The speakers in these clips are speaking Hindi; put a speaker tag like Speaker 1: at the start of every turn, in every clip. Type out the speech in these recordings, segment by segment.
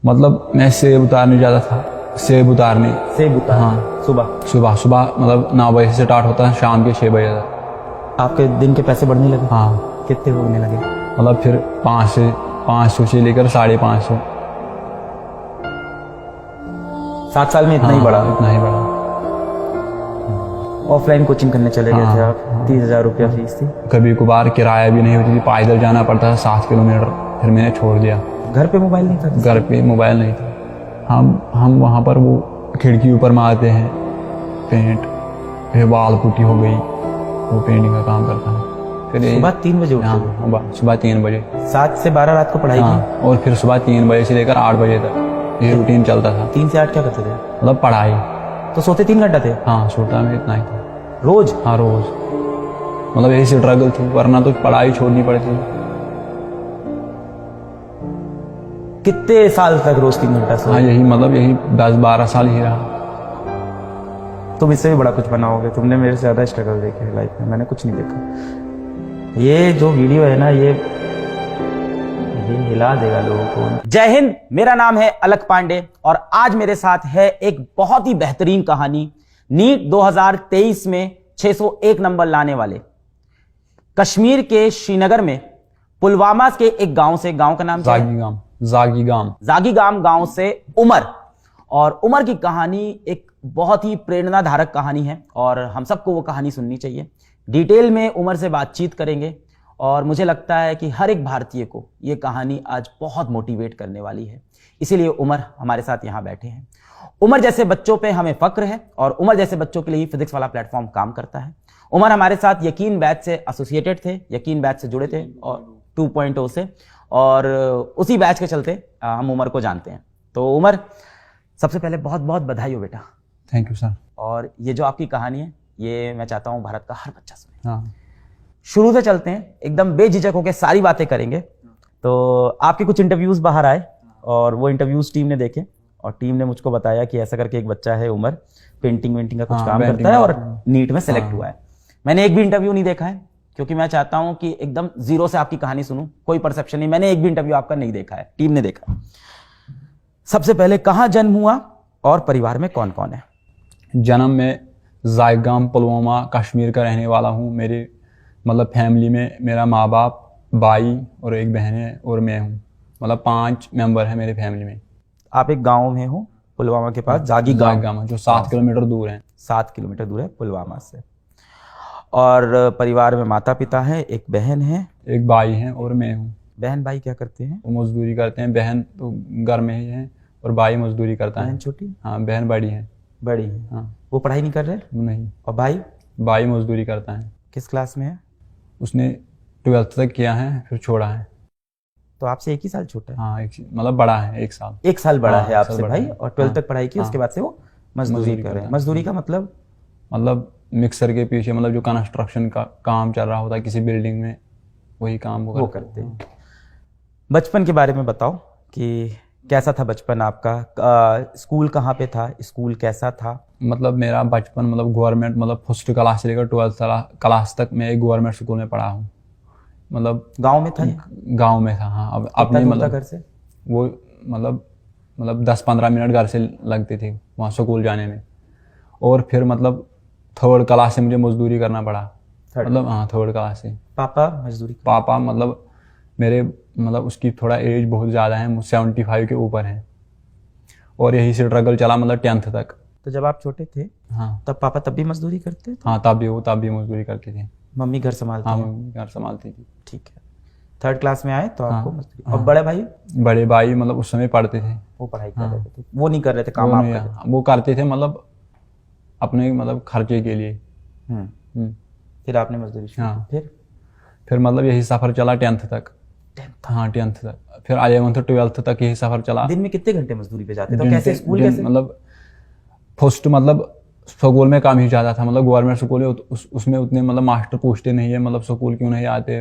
Speaker 1: मतलब मैं सेब उतारने जाता था, सेब उतारने। हाँ, सुबह मतलब 9 बजे से स्टार्ट होता है, शाम के 6 बजे तक।
Speaker 2: आपके दिन के पैसे बढ़ने लगे?
Speaker 1: हाँ।
Speaker 2: कितने होने लगे?
Speaker 1: मतलब फिर 500 से लेकर 550।
Speaker 2: 7 साल में इतना ही बढ़ा?
Speaker 1: इतना ही बढ़ा।
Speaker 2: ऑफलाइन कोचिंग करने चले गए थे आप? 30,000 रुपया फीस थी।
Speaker 1: कभी कभार किराया भी नहीं होती थी, पैदल जाना पड़ता था 7 किलोमीटर। फिर मैंने छोड़ दिया।
Speaker 2: घर पे मोबाइल नहीं था?
Speaker 1: घर पे मोबाइल नहीं था। हम वहाँ पर वो खिड़की ऊपर मारते हैं पेंट, फिर बाल पुट्टी हो गई, वो पेंटिंग का काम करता है। फिर
Speaker 2: सुबह 3 बजे उठते?
Speaker 1: हाँ, सुबह 3 बजे।
Speaker 2: 7 से 12 रात को पढ़ाई की?
Speaker 1: और फिर सुबह 3 बजे से लेकर 8 बजे तक ये रूटीन चलता था।
Speaker 2: 3 से 8 क्या करते थे?
Speaker 1: मतलब पढ़ाई।
Speaker 2: तो सोते 3 घंटा थे?
Speaker 1: हाँ, सोता मैं इतना ही था
Speaker 2: रोज?
Speaker 1: हाँ, रोज। मतलब यही स्ट्रगल थी, वरना तो पढ़ाई छोड़नी पड़ती।
Speaker 2: कितने साल तक रोज 3 घंटा सोए?
Speaker 1: हाँ, यही 10-12 साल ही रहा।
Speaker 2: तुम इससे भी बड़ा कुछ बना होगे, तुमने मेरे से ज्यादा स्ट्रगल देखे है लाइफ में, मैंने कुछ नहीं देखा। ये जो वीडियो है ना, ये हिला देगा लोगों को। जय हिंद, मेरा नाम है अलक पांडे और आज मेरे साथ है एक बहुत ही बेहतरीन कहानी। नीट 2023 में 601 नंबर लाने वाले, कश्मीर के श्रीनगर में पुलवामा के एक गांव से, गांव का नाम जागीगाम गांव से उमर। और उमर की कहानी एक बहुत ही प्रेरणाधारक कहानी है और हम सबको वो कहानी सुननी चाहिए। डिटेल में उमर से बातचीत करेंगे और मुझे लगता है कि हर एक भारतीय को ये कहानी आज बहुत मोटिवेट करने वाली है, इसीलिए उमर हमारे साथ यहाँ बैठे हैं। उमर जैसे बच्चों पे हमें फक्र है और उमर जैसे बच्चों के लिए ही फिजिक्स वाला प्लेटफॉर्म काम करता है। उमर हमारे साथ यकीन बैच से एसोसिएटेड थे, यकीन बैच से जुड़े थे और 2.0 से, और उसी बैच के चलते हम उमर को जानते हैं। तो उमर, सबसे पहले बहुत बहुत बधाई हो बेटा।
Speaker 1: Thank you sir.
Speaker 2: और ये जो आपकी कहानी है, ये मैं चाहता हूँ भारत का हर बच्चा सुने।
Speaker 1: हाँ।
Speaker 2: शुरू से चलते हैं, एकदम बेझिझक होकर सारी बातें करेंगे। तो आपके कुछ इंटरव्यूज बाहर आए और वो इंटरव्यूज टीम ने देखे और टीम ने मुझको बताया कि ऐसा करके एक बच्चा है उमर, पेंटिंग वेंटिंग का कुछ काम करता है और नीट में सेलेक्ट हुआ है। मैंने एक भी इंटरव्यू नहीं देखा है क्योंकि मैं चाहता हूं कि एकदम जीरो से आपकी कहानी सुनूं, कोई परसेप्शन नहीं। मैंने एक भी इंटरव्यू आपका नहीं देखा है, टीम ने देखा है। सबसे पहले, कहां जन्म हुआ और परिवार में कौन कौन है?
Speaker 1: जन्म में जागीगाम पुलवामा कश्मीर का रहने वाला हूँ। मेरे मतलब फैमिली में मेरा माँ बाप, भाई और एक बहन है और मैं हूँ। मतलब 5 मेंबर है मेरे फैमिली में।
Speaker 2: आप एक गांव में हो पुलवामा के पास, जागीगाम,
Speaker 1: जो 7 किलोमीटर दूर है।
Speaker 2: 7 किलोमीटर दूर है पुलवामा से। और परिवार में माता पिता है, एक बहन है,
Speaker 1: एक भाई है और मैं हूँ।
Speaker 2: बहन भाई क्या करते हैं?
Speaker 1: वो मजदूरी करते हैं। बहन तो घर में ही है और भाई मजदूरी करता है।
Speaker 2: बहन छोटी?
Speaker 1: हाँ, बहन बड़ी है।
Speaker 2: बड़ी है।
Speaker 1: हाँ।
Speaker 2: वो पढ़ाई नहीं कर रहे?
Speaker 1: नहीं।
Speaker 2: और भाई?
Speaker 1: भाई मजदूरी करता है।
Speaker 2: किस क्लास में है?
Speaker 1: उसने 12th तक किया है, फिर छोड़ा है।
Speaker 2: तो आपसे 1 ही साल छोटा है?
Speaker 1: हाँ, मतलब बड़ा है, 1 साल।
Speaker 2: 1 साल बड़ा है आपसे
Speaker 1: बड़ा
Speaker 2: भाई।
Speaker 1: है।
Speaker 2: और 12th तक पढ़ाई की, उसके बाद से वो मजदूरी कर रहे हैं। मजदूरी का मतलब
Speaker 1: मिक्सर के पीछे, मतलब जो कंस्ट्रक्शन का काम चल रहा होता है किसी बिल्डिंग में, वही काम वो
Speaker 2: करते हैं। बचपन के बारे में बताओ कि कैसा था बचपन आपका? स्कूल कहाँ पे था? स्कूल कैसा था?
Speaker 1: मतलब मेरा बचपन मतलब गवर्नमेंट, मतलब फर्स्ट क्लास से लेकर 12th क्लास तक मैं एक गवर्नमेंट स्कूल में पढ़ा हूँ। मतलब
Speaker 2: गांव में था?
Speaker 1: गांव में था। हाँ। अब अपने मतलब
Speaker 2: घर से
Speaker 1: वो मतलब 10-15 मिनट घर से लगते थे वहाँ स्कूल जाने में। और फिर मतलब 3rd क्लास से मुझे मजदूरी करना पड़ा। मतलब हाँ, 3rd क्लास से।
Speaker 2: पापा मजदूरी?
Speaker 1: पापा मतलब मेरे मतलब उसकी थोड़ा एज बहुत ज़्यादा है, 75 के ऊपर है। और यही स्ट्रगल चला मतलब 10th तक।
Speaker 2: तो जब आप छोटे थे,
Speaker 1: हाँ,
Speaker 2: तब पापा तब भी मजदूरी करते थे?
Speaker 1: हाँ, तब भी मजदूरी करते थे।
Speaker 2: मम्मी घर संभालती?
Speaker 1: हाँ, मम्मी घर संभालती थी।
Speaker 2: ठीक है। 3rd क्लास में आए तो आपको मजदूरी।
Speaker 1: हाँ।
Speaker 2: और बड़े भाई?
Speaker 1: बड़े भाई मतलब उस समय पढ़ते थे।
Speaker 2: वो पढ़ाई कर रहे थे? वो नहीं कर रहे थे काम? आप कर रहे थे?
Speaker 1: वो करते थे मतलब अपने मतलब खर्चे के लिए।
Speaker 2: फिर आपने मजदूरी शुरू की?
Speaker 1: फिर मतलब यही सफर चला 10th तक। हाँ, 10th तक। फिर 11th 12th तक यही सफर चला।
Speaker 2: दिन में कितने घंटे मजदूरी पे जाते थे? कैसे स्कूल कैसे?
Speaker 1: मतलब फर्स्ट मतलब स्कूल में काम ही ज्यादा था। मतलब गवर्नमेंट स्कूल है, उसमें उतने मतलब मास्टर पूछते नहीं है मतलब स्कूल क्यों नहीं आते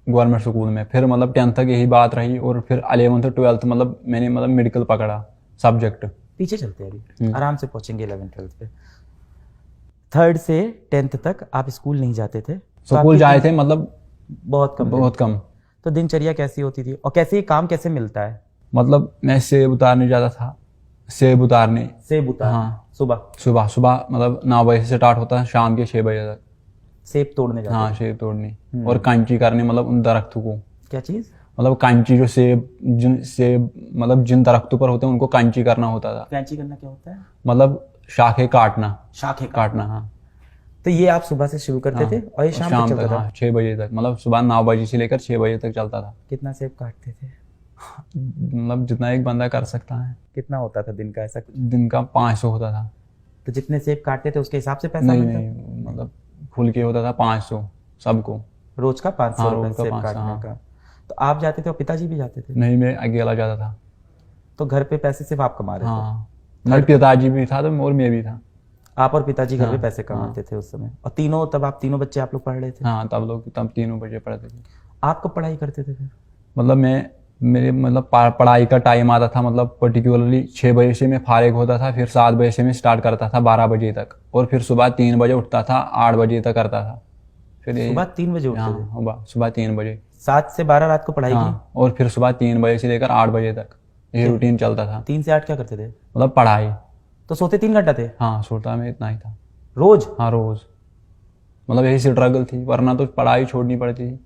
Speaker 1: गवर्नमेंट स्कूल में। फिर मतलब 10th तक यही बात रही और फिर 11th 12th मतलब मैंने मतलब मेडिकल पकड़ा सब्जेक्ट।
Speaker 2: पीछे चलते हैं, अभी आराम से पहुंचेंगे 11th 12th पे। 3rd से 10th तक आप स्कूल नहीं जाते थे?
Speaker 1: स्कूल जाए थे मतलब
Speaker 2: बहुत कम।
Speaker 1: बहुत कम।
Speaker 2: तो दिनचर्या कैसी होती थी और कैसे काम कैसे मिलता है?
Speaker 1: मतलब मैं सेब उतारने जाता था, सेब उतारने।
Speaker 2: सेब उतार
Speaker 1: हाँ।
Speaker 2: सुबह
Speaker 1: सुबह सुबह मतलब 9 बजे से स्टार्ट होता है, शाम के 6 बजे तक।
Speaker 2: सेब तोड़ने जाते
Speaker 1: हाँ,
Speaker 2: थे।
Speaker 1: सेब तोड़ने और कैंची करने, मतलब उन दरख्तों को,
Speaker 2: क्या चीज?
Speaker 1: मतलब कैंची जो सेब मतलब जिन दरख्तों पर होते हैं उनको कैंची करना होता था।
Speaker 2: कैंची करना क्या होता है?
Speaker 1: मतलब शाखें काटना,
Speaker 2: शाखें
Speaker 1: काटना। हाँ,
Speaker 2: तो ये आप सुबह से शुरू करते थे और ये शाम तक चलता था?
Speaker 1: हाँ 6 बजे तक, मतलब सुबह 9 बजे से लेकर 6 बजे तक चलता था।
Speaker 2: कितना सेब काटते थे?
Speaker 1: मतलब जितना एक बंदा कर सकता है।
Speaker 2: कितना होता था दिन का ऐसा कुछ?
Speaker 1: दिन का 500 होता था।
Speaker 2: तो जितने सेब काटते थे उसके हिसाब से पैसा
Speaker 1: नहीं
Speaker 2: मिलता?
Speaker 1: नहीं, मतलब खुल के होता था 500 सबको।
Speaker 2: रोज का 500
Speaker 1: हाँ,
Speaker 2: रुपए
Speaker 1: रोज का
Speaker 2: सेब
Speaker 1: 500,
Speaker 2: काटने
Speaker 1: हाँ।
Speaker 2: का। तो आप जाते थे और पिताजी भी जाते थे?
Speaker 1: नहीं, मैं अकेला जाता था।
Speaker 2: तो घर पे पैसे सिर्फ आप कमा रहे थे?
Speaker 1: हाँ, मेरे पिताजी भी था तो और मैं भी था।
Speaker 2: आप और पिताजी घर पे
Speaker 1: हाँ,
Speaker 2: पैसे कमाते थे उस समय? और तीनों, तब आप तीनों बच्चे आप लोग पढ़ रहे थे?
Speaker 1: हाँ, तब 3 बजे पढ़ते थे।
Speaker 2: आप कब पढ़ाई करते थे फिर?
Speaker 1: मतलब मेरे मतलब पढ़ाई का टाइम आता था, मतलब पर्टिकुलरली 6 बजे से मैं फारिग होता था, फिर 7 बजे से मैं स्टार्ट करता था 12 बजे तक, और फिर सुबह 3 बजे उठता था, 8 बजे तक करता था। फिर
Speaker 2: सुबह 3 बजे उठते थे?
Speaker 1: हाँ, सुबह 3 बजे।
Speaker 2: 7 से 12 रात को पढ़ाई की?
Speaker 1: हाँ, और फिर सुबह 3 बजे से लेकर 8 बजे तक ये रूटीन चलता था।
Speaker 2: 3 से 8 क्या करते थे?
Speaker 1: मतलब पढ़ाई।
Speaker 2: तो सोते 3 घंटा थे
Speaker 1: हाँ, सोता मैं इतना ही था।
Speaker 2: रोज?
Speaker 1: हाँ, रोज। मतलब यही स्ट्रगल थी, वरना तो पढ़ाई छोड़नी पड़ती थी।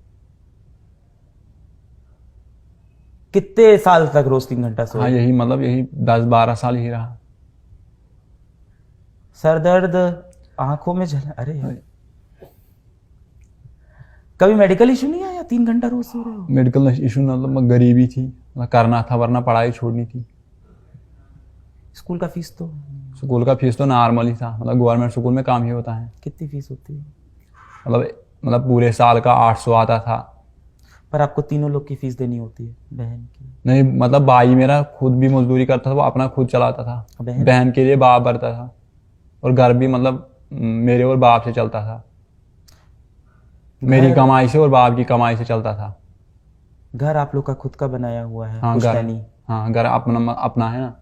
Speaker 2: कितने साल तक रोज 3 घंटा सोए?
Speaker 1: हाँ, यही 10-12 साल ही रहा।
Speaker 2: सर दर्द, आंखों में जल, अरे यार। कभी मेडिकल इशू नहीं आया? 3 घंटा रोज सो रहे हो?
Speaker 1: मेडिकल इशू मतलब गरीबी थी, मतलब करना था, वरना पढ़ाई छोड़नी थी।
Speaker 2: स्कूल का फीस तो?
Speaker 1: स्कूल का फीस तो नॉर्मल ही था, मतलब गवर्नमेंट स्कूल में काम ही होता है।
Speaker 2: कितनी फीस होती है?
Speaker 1: मतलब पूरे साल का 800 आता था।
Speaker 2: पर आपको तीनों लोग की फीस देनी होती है, बहन की?
Speaker 1: नहीं, मतलब भाई मेरा खुद भी मजदूरी करता था, वो अपना खुद चलाता था।
Speaker 2: बहन?
Speaker 1: बहन के लिए बाप भरता था, और घर भी मतलब मेरे और बाप से चलता था। मेरी
Speaker 2: घर-
Speaker 1: कमाई से और बाप की कमाई से चलता था।
Speaker 2: घर आप लोग का खुद का बनाया हुआ है?
Speaker 1: हाँ, घर।
Speaker 2: पुश्तैनी?
Speaker 1: हाँ, घर अपना है ना।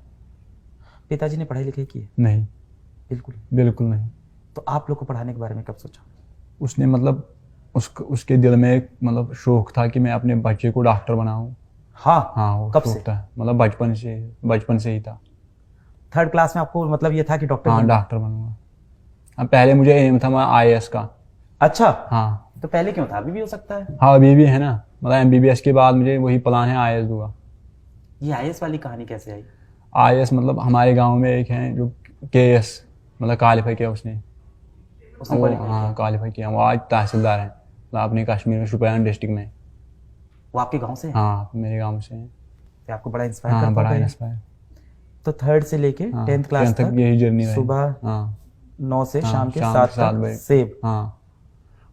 Speaker 2: पिताजी ने पढ़ाई लिखाई की है?
Speaker 1: नहीं,
Speaker 2: बिल्कुल।
Speaker 1: बिल्कुल नहीं।
Speaker 2: तो आप लोग को पढ़ाने के बारे में कब सोचा?
Speaker 1: उसने मतलब उसके दिल में एक मतलब शौक था कि मैं अपने बच्चे को डॉक्टर बनाऊं।
Speaker 2: हाँ।
Speaker 1: हाँ, वो
Speaker 2: कब
Speaker 1: शौक
Speaker 2: से?
Speaker 1: था, मतलब बचपन से ही था।
Speaker 2: 3rd क्लास में आपको मतलब ये था कि डॉक्टर
Speaker 1: हाँ,
Speaker 2: बनना?
Speaker 1: डॉक्टर बनूंगा। अब पहले मुझे एम था मैं IAS का।
Speaker 2: अच्छा।
Speaker 1: हाँ।
Speaker 2: तो पहले क्यों था? अभी भी हो सकता है।
Speaker 1: हाँ, अभी भी है ना, मतलब MBBS के बाद मुझे वही प्लान है, IAS दूंगा।
Speaker 2: ये IAS वाली कहानी कैसे आई?
Speaker 1: IAS मतलब हमारे गांव में एक है जो KS मतलब क्वालिफाई किया उसने।
Speaker 2: उसने
Speaker 1: वो
Speaker 2: qualify
Speaker 1: हाँ क्वालिफाई किया, वो आज तहसीलदार है, मतलब अपने कश्मीर में शोपियान डिस्ट्रिक्ट में।
Speaker 2: वो आपके गांव से है?
Speaker 1: हाँ, मेरे गांव से है।
Speaker 2: तो आपको बड़ा इंस्पायर
Speaker 1: हाँ,
Speaker 2: करता
Speaker 1: बड़ा
Speaker 2: होगा ये?
Speaker 1: इंस्पायर।
Speaker 2: तो 3rd से लेके 10th क्लास
Speaker 1: 10th
Speaker 2: तक
Speaker 1: यही जर्नी रही।
Speaker 2: सुबह
Speaker 1: हाँ,
Speaker 2: 9 से
Speaker 1: हाँ,
Speaker 2: शाम के
Speaker 1: शाम
Speaker 2: 7
Speaker 1: के 7
Speaker 2: तक
Speaker 1: बजे।
Speaker 2: सेब?
Speaker 1: हाँ,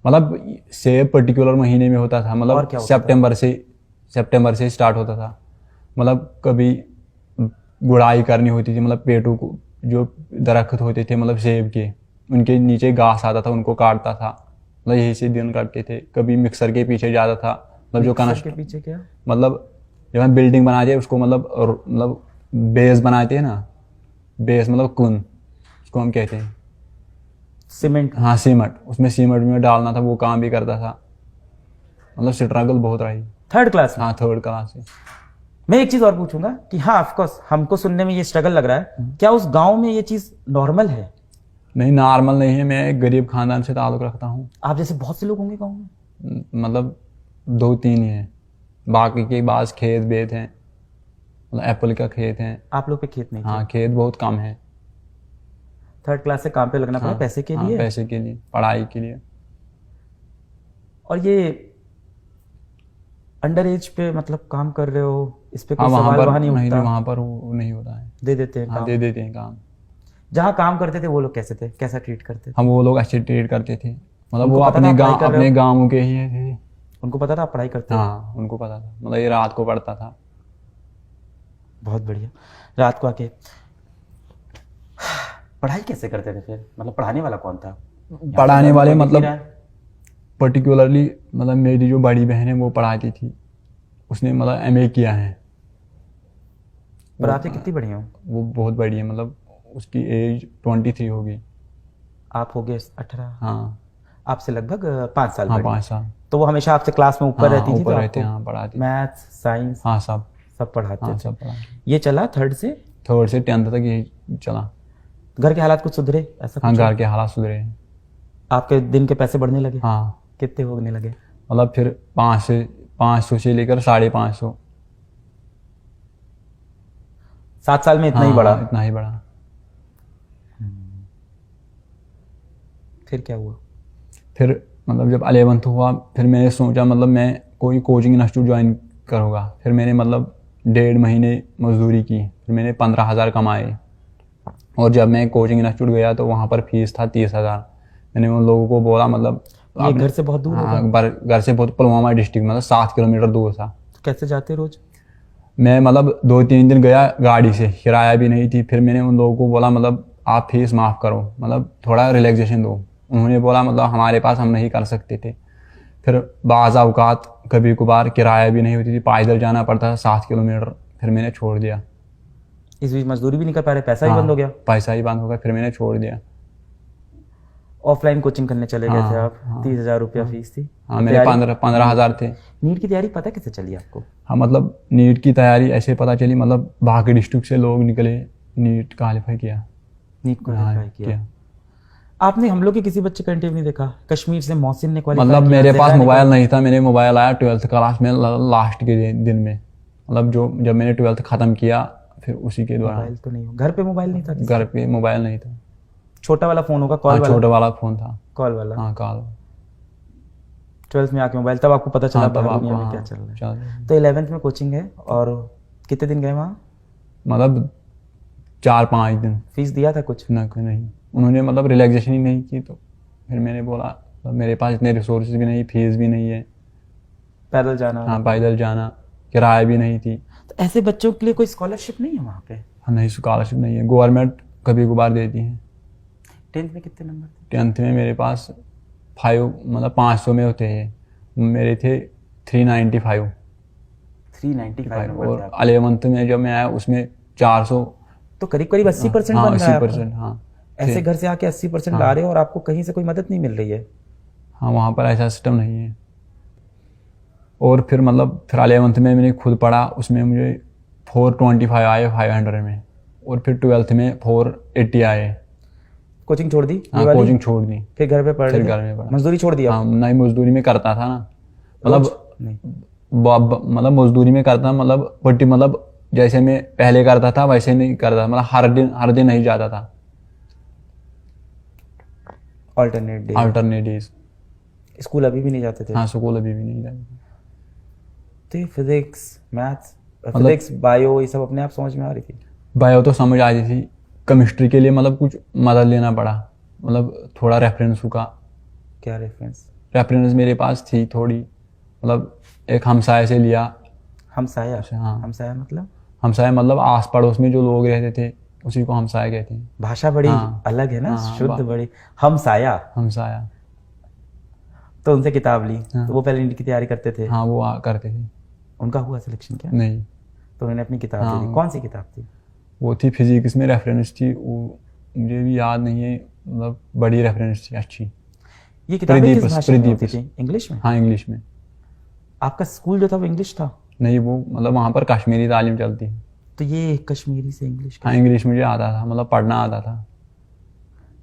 Speaker 1: मतलब सेब पर्टिकुलर महीने में होता था,
Speaker 2: और
Speaker 1: मतलब
Speaker 2: क्या होता
Speaker 1: सितंबर से स्टार्ट होता था। मतलब कभी गुड़ाई करनी होती थी, मतलब पेड़ों को, जो दरख्त होते थे मतलब सेब के, उनके नीचे घास आता था, उनको काटता था। मतलब यही से दिन काटते थे। कभी मिक्सर के पीछे जाता था, मतलब जो
Speaker 2: मिक्सर के पीछे क्या?
Speaker 1: मतलब जब हम बिल्डिंग बनाते हैं उसको मतलब बेस बनाते हैं ना, बेस मतलब कुन, उसको हम कहते हैं।
Speaker 2: सीमेंट?
Speaker 1: हाँ, सीमेंट, उसमें सीमेंट में डालना था, वो काम भी करता था। मतलब स्ट्रगल बहुत रही।
Speaker 2: 3rd क्लास में?
Speaker 1: हाँ, 3rd क्लास से।
Speaker 2: मैं एक चीज और पूछूंगा कि हाँ ऑफकोर्स हमको सुनने में ये स्ट्रगल लग रहा है, क्या उस गांव में ये चीज नॉर्मल है?
Speaker 1: नहीं, नॉर्मल नहीं है। मैं एक गरीब खानदान से ताल्लुक़ रखता हूँ।
Speaker 2: आप जैसे बहुत से लोग होंगे गांव में?
Speaker 1: मतलब 2-3 ही हैं, बाकी के पास खेत बेत हैं, मतलब एप्पल का खेत है।
Speaker 2: आप लोग पे खेत नहीं?
Speaker 1: हाँ, खेत बहुत कम है।
Speaker 2: 3rd क्लास से काम पे लगना पड़ा
Speaker 1: हाँ,
Speaker 2: पैसे के
Speaker 1: हाँ,
Speaker 2: लिए?
Speaker 1: पैसे के लिए, पढ़ाई के लिए।
Speaker 2: और ये अंडर एज पे मतलब काम कर रहे हो, इस पे
Speaker 1: हाँ,
Speaker 2: कोई सवाल वहां नहीं उठता?
Speaker 1: वहाँ पर वो नहीं होता है।
Speaker 2: दे देते हैं
Speaker 1: हाँ,
Speaker 2: काम?
Speaker 1: दे देते हैं काम।
Speaker 2: जहाँ काम करते थे वो लोग कैसे थे, कैसा ट्रीट करते थे?
Speaker 1: हम वो लोग अच्छे ट्रीट करते थे, मतलब
Speaker 2: उनको
Speaker 1: वो
Speaker 2: पता था आप पढ़ाई कर रहे
Speaker 1: अपने
Speaker 2: हो?
Speaker 1: गाँव के ही थे।
Speaker 2: उनको पता था आप पढ़ाई करते हो?
Speaker 1: हाँ, उनको पता था, मतलब ये रात को पढ़ता था।
Speaker 2: बहुत बढ़िया। रात को आके पढ़ाई कैसे करते थे फिर? मतलब पढ़ाने वाला कौन था?
Speaker 1: पढ़ाने वाले
Speaker 2: कोई दिख नहीं
Speaker 1: मतलब
Speaker 2: रहा है?
Speaker 1: पर्टिकुलरली मतलब मेरी जो बड़ी बहन है वो पढ़ाती थी, उसने मतलब MA किया है।
Speaker 2: पर आपसे कितनी बड़ी हो?
Speaker 1: वो बहुत बड़ी है, मतलब उसकी एज 23 होगी।
Speaker 2: आप हो गए 18?
Speaker 1: हाँ।
Speaker 2: आपसे लगभग 5 साल
Speaker 1: हाँ,
Speaker 2: बड़ी।
Speaker 1: 5 साल।
Speaker 2: तो वो हमेशा आपसे क्लास में ऊपर
Speaker 1: हाँ,
Speaker 2: रहती थी?
Speaker 1: ऊपर
Speaker 2: तो
Speaker 1: रहते
Speaker 2: आपको
Speaker 1: हैं, हाँ, पढ़ाती थी।
Speaker 2: मैथ्स, साइंस
Speaker 1: हाँ, सब।
Speaker 2: सब पढ़ाते
Speaker 1: हाँ
Speaker 2: थे।
Speaker 1: सब पढ़ा।
Speaker 2: ये चला 3rd से?
Speaker 1: 3rd से 10th तक यही चला।
Speaker 2: घर के हालात कुछ सुधरे ऐसा
Speaker 1: हाँ
Speaker 2: कुछ?
Speaker 1: घर के हालात सुधरे हैं।
Speaker 2: आपके दिन के पैसे बढ़ने लगे?
Speaker 1: हाँ
Speaker 2: कितने होने लगे?
Speaker 1: मतलब फिर 500 से लेकर 550।
Speaker 2: 7 साल में इतना ही
Speaker 1: हाँ,
Speaker 2: बढ़ा?
Speaker 1: इतना ही बढ़ा।
Speaker 2: फिर क्या हुआ?
Speaker 1: फिर मतलब जब 11th हुआ फिर मैंने सोचा मतलब मैं कोई कोचिंग इंस्टीट्यूट ज्वाइन करूँगा। फिर मैंने मतलब 1.5 महीने मजदूरी की, फिर मैंने 15,000 कमाए। और जब मैं कोचिंग इंस्टीट्यूट गया तो वहाँ पर फीस था 30,000। मैंने उन लोगों को बोला मतलब
Speaker 2: ये घर से बहुत दूर होगा?
Speaker 1: हाँ घर से बहुत, पुलवामा डिस्ट्रिक्ट मतलब 7 किलोमीटर दूर था।
Speaker 2: तो कैसे जाते रोज?
Speaker 1: मैं मतलब 2-3 दिन गया गाड़ी से, किराया भी नहीं थी। फिर मैंने उन लोगों को बोला मतलब आप फीस माफ़ करो, मतलब थोड़ा रिलैक्सेशन दो। उन्होंने बोला मतलब हमारे पास हम नहीं कर सकते थे। फिर बाज़ औक़ात कभी कभार किराया भी नहीं होती थी, पैदल जाना पड़ता था 7 किलोमीटर। फिर मैंने छोड़ दिया।
Speaker 2: इस बीच मजदूरी भी नहीं कर पा रहे, पैसा ही बंद हो गया?
Speaker 1: पैसा ही बंद हो गया, फिर मैंने छोड़ दिया।
Speaker 2: ऑफलाइन कोचिंग करने चले गए थे आप? 30,000 रुपया फीस थी?
Speaker 1: हाँ मेरे 15,000 थे।
Speaker 2: नीट की तैयारी पता कैसे चली आपको?
Speaker 1: हाँ मतलब नीट की तैयारी ऐसे पता चली, मतलब बाकी डिस्ट्रिक्ट से लोग निकले, नीट क्वालिफाई किया।
Speaker 2: नीट क्वालिफाई किया। आपने हम लोग के किसी बच्चे का इंटरव्यू नहीं देखा? कश्मीर से मोहसिन ने क्वालिफाई
Speaker 1: मतलब
Speaker 2: किया,
Speaker 1: मेरे
Speaker 2: ज़ेरा
Speaker 1: पास
Speaker 2: ने
Speaker 1: मोबाइल नहीं था। मेरे मोबाइल आया 12th क्लास में लास्ट के दिन में, मतलब जब मैंने 12th ख़त्म किया फिर उसी के दौरान।
Speaker 2: मोबाइल तो नहीं हो, घर पे मोबाइल नहीं था?
Speaker 1: घर पे मोबाइल नहीं था।
Speaker 2: छोटा वाला फोन होगा, कॉल
Speaker 1: हाँ
Speaker 2: वाला?
Speaker 1: छोटा वाला फ़ोन था।
Speaker 2: कॉल वाला?
Speaker 1: हाँ कॉल।
Speaker 2: 12th में आके मोबाइल, तब आपको पता चला
Speaker 1: हाँ तब
Speaker 2: बाहर
Speaker 1: आपको
Speaker 2: दुनिया में
Speaker 1: हाँ
Speaker 2: क्या चल रहा है।
Speaker 1: चल
Speaker 2: तो 11th में कोचिंग है, और कितने दिन गए वहाँ?
Speaker 1: मतलब 4-5 दिन।
Speaker 2: फीस दिया था कुछ?
Speaker 1: ना कोई नहीं, उन्होंने मतलब रिलैक्सेशन ही नहीं की। तो फिर मैंने बोला मतलब मेरे पास इतने रिसोर्सेज भी नहीं, फीस भी नहीं है।
Speaker 2: पैदल जाना?
Speaker 1: हाँ पैदल जाना, किराया भी नहीं थी।
Speaker 2: तो ऐसे बच्चों के लिए कोई स्कॉलरशिप नहीं है वहाँ पे?
Speaker 1: हाँ नहीं स्कॉलरशिप नहीं है, गवर्नमेंट कभी कभार देती है।
Speaker 2: 10th में कितने नंबर थे?
Speaker 1: 10th में मेरे पास 5 मतलब 500 में होते हैं, मेरे थे 395।
Speaker 2: 395 नंबर थे
Speaker 1: और
Speaker 2: आपके।
Speaker 1: 11th में जब मैं आया उसमें 400।
Speaker 2: तो करीब करीब 80%
Speaker 1: हाँ
Speaker 2: बन रहा है आपका।
Speaker 1: 80%। हाँ
Speaker 2: ऐसे घर से आके 80% ला रहे हो और आपको कहीं से कोई मदद नहीं मिल रही है?
Speaker 1: हाँ वहाँ पर ऐसा सिस्टम नहीं है। और फिर मतलब फिर 11th में मैंने खुद पढ़ा, उसमें मुझे 425 आए 500 में। और फिर 12th में 480 आए।
Speaker 2: कोचिंग छोड़ दी ये
Speaker 1: हाँ
Speaker 2: वाली?
Speaker 1: कोचिंग छोड़ दी,
Speaker 2: फिर घर पे पढ़
Speaker 1: फिर
Speaker 2: रहे थे?
Speaker 1: घर में पढ़ा।
Speaker 2: मजदूरी छोड़ दिया?
Speaker 1: हाँ नहीं मजदूरी में करता था ना,
Speaker 2: रोज?
Speaker 1: मतलब
Speaker 2: नहीं।
Speaker 1: मतलब मजदूरी में करता मतलब बट्टी, मतलब जैसे मैं पहले करता था वैसे नहीं करता, मतलब हर दिन नहीं जाता था।
Speaker 2: Alternate day?
Speaker 1: Alternate days.
Speaker 2: School अभी भी नहीं जाते थे?
Speaker 1: हाँ स्कूल अभी भी नहीं जाता।
Speaker 2: तो फिजिक्स, मैथ्स, फिजिक्स बायो ये सब अपने आप समझ में आ रही थी?
Speaker 1: बायो तो समझ आ रही थी, केमिस्ट्री के लिए मतलब कुछ मदद लेना पड़ा, मतलब थोड़ा रेफरेंस का।
Speaker 2: क्या रेफरेंस?
Speaker 1: रेफरेंस मेरे पास थी थोड़ी, मतलब एक हमसाये से लिया।
Speaker 2: हमसाया?
Speaker 1: हाँ
Speaker 2: हमसाया मतलब?
Speaker 1: हमसाया मतलब आस पड़ोस में जो लोग रहते थे उसी को हमसाया कहते हैं।
Speaker 2: भाषा बड़ी
Speaker 1: हाँ।
Speaker 2: अलग है ना,
Speaker 1: हाँ,
Speaker 2: शुद्ध बड़ी। हमसाया?
Speaker 1: हमसाया।
Speaker 2: तो उनसे किताब ली?
Speaker 1: हाँ।
Speaker 2: तो वो पहले नीट की तैयारी करते थे?
Speaker 1: हाँ वो करते थे।
Speaker 2: उनका हुआ सिलेक्शन क्या?
Speaker 1: नहीं
Speaker 2: तो उन्होंने अपनी किताब दे दी?
Speaker 1: हाँ।
Speaker 2: कौन सी किताब थी?
Speaker 1: वो थी फिजिक्स में रेफरेंस थी, वो मुझे भी याद नहीं है, मतलब बड़ी रेफरेंस थी अच्छी।
Speaker 2: ये किताबें किस
Speaker 1: प्रदीप-
Speaker 2: भाषा में होती
Speaker 1: प्रदीप-
Speaker 2: थी? इंग्लिश में?
Speaker 1: हाँ इंग्लिश में।
Speaker 2: आपका स्कूल जो था वो इंग्लिश था?
Speaker 1: नहीं वो मतलब वहाँ पर कश्मीरी तालीम चलती है।
Speaker 2: तो ये कश्मीरी से इंग्लिश?
Speaker 1: हाँ इंग्लिश मुझे आता था, मतलब पढ़ना आता था।